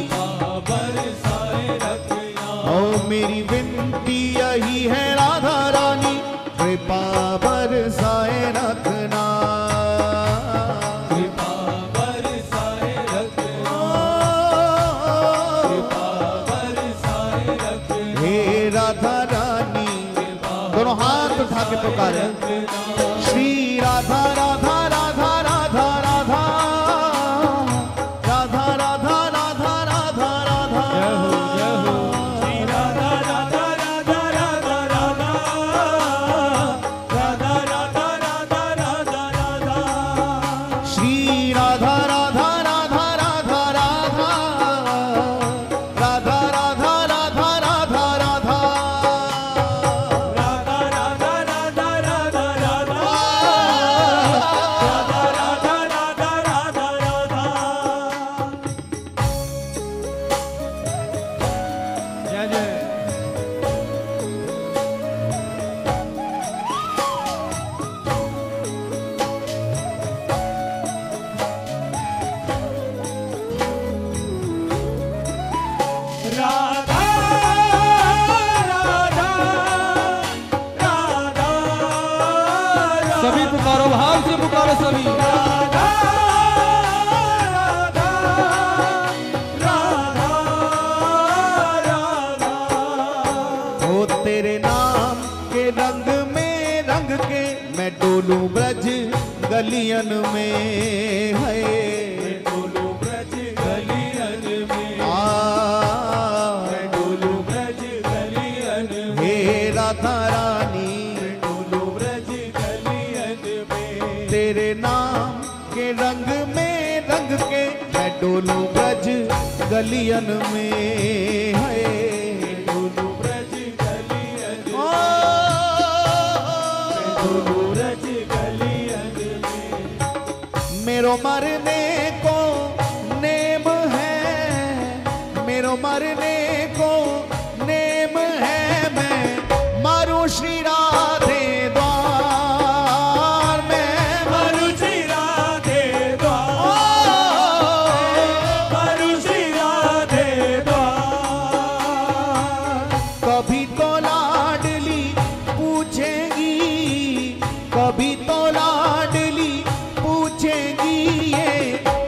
कृपा बरसाए रखना, ओ मेरी विनती यही है राधा रानी, कृपा बरसाए रखना, कृपा बरसाए रखना, कृपा बरसाए रखना, हे राधा रानी। दोनों हाथ उठा के पुकारे, श्री राधा राधा राधा राधा राधा, बोलो सभी। राधा राधा राधा राधा। ओ तेरे नाम के रंग में रंग के मैं डोलूं ब्रज गलियन में है। डोलू ब्रज गलियन में, मैं डोलू ब्रज गलियन में, हे राधा रानी डोलू ब्रज गलियन में। तेरे नाम के रंग में रंग के मैं डोलूं ब्रज गलियन में है। डोलू ब्रज गलियन में, ओ, डोलू ब्रज गलियन में। मेरो मरने को नेम है, मेरो मरने को नेम है, मैं मारू श्री राधे द्वार में। मरु श्री राधे द्वार, मरु श्री राधे द्वार। कभी तो लाडली पूछेगी, कभी तो लाडली पूछेगी, ये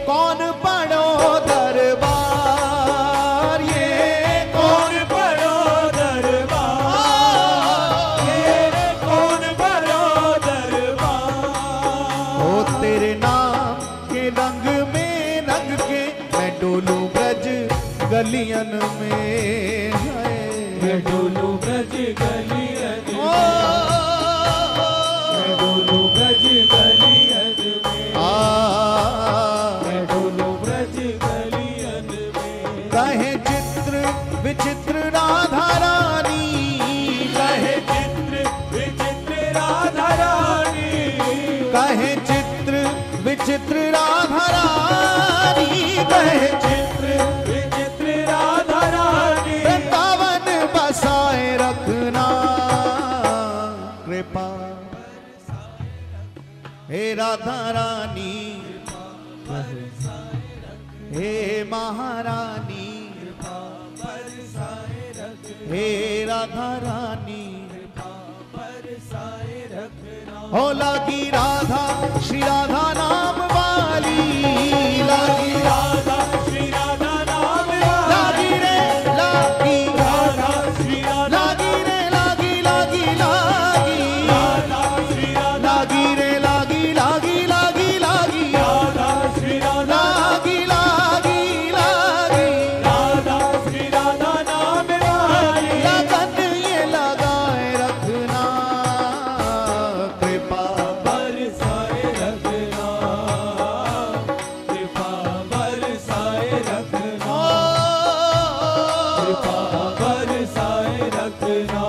कौन पड़ो दरबार, ये कौन पड़ो दरबार, ये कौन पड़ो दरबार। ओ तेरे नाम के रंग में रंग के मैं डोलूं ब्रज गलियन में है। मैं डोलू ब्रज गलियन ओ, में, मैं डोलू ब्रज गलियन में, मैं डोलू ब्रज गलियन में। कहे चित्र विचित्र राधा रानी, कहे चित्र विचित्र राधा रानी, कहे चित्र विचित्र राधा रानी, कहे चित्र विचित्र राधा रानी। वृंदावन बसाए रखना कृपा, हे राधा रानी, हे महारानी, हे राधा रानी, हो लागी राधा श्री राधा नाम वाली, लागी राधा श्री राधा नाम वाली, लागी रे लागी, राधा श्री राधा, लागी रे लागी लागी लागी, राधा श्री राधा, लागी रे लागी लागी लागी लागी, राधा श्री राधा, लागी लागी लागी, राधा श्री राधा नाम वाली। लगन ये लगाए रखना कृपा, बरसाए रखना, कृपा बरसाए रखना, कृपा बरसाए रखना,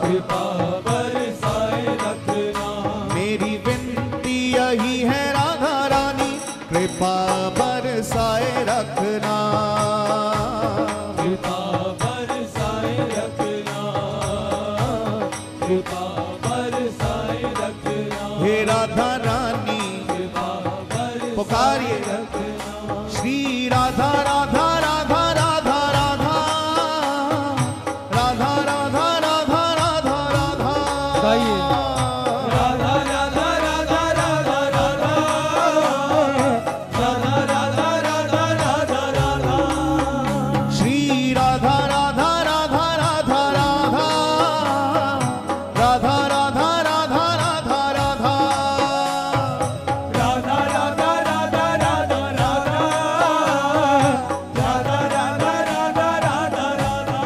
कृपा बरसाए रखना। मेरी विनती यही है राधा रानी, कृपा बरसाए रखना। कृपा बरसाए रखना, कृपा बरसाए रखना, हे राधा रानी कृपा बरसाए पुकारिए रखना। श्री राधा राधा राधा राधा राधा राधा राधा राधा राधा राधा गाइए। राधा राधा राधा राधा राधा, राधा राधा राधा राधा राधा। श्री राधा राधा राधा राधा राधा राधा राधा राधा राधा राधा राधा राधा राधा राधा राधा, राधा राधा राधा राधा राधा।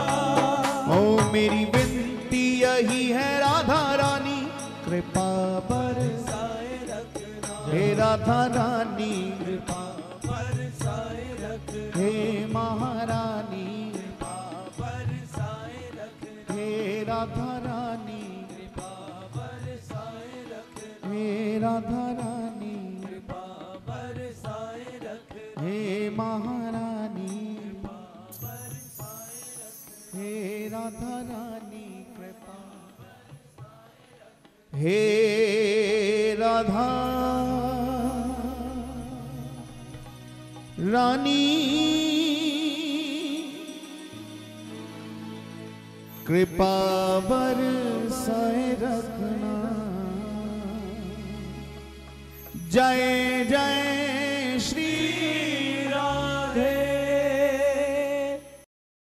ओ मेरी विनती यही है राधा रानी, कृपा बरसाए रखना, हे राधा रानी, कृपा बरसाए रखना, हे महारानी, कृपा बरसाए रखना, हे राधा रानी, कृपा बरसाए रखना, हे राधा रानी, कृपा बरसाए रखना, हे महारानी, बरसाए रखना। हे राधा रानी कृपा, हे राधा रानी कृपा बरसाए रखना। जय जय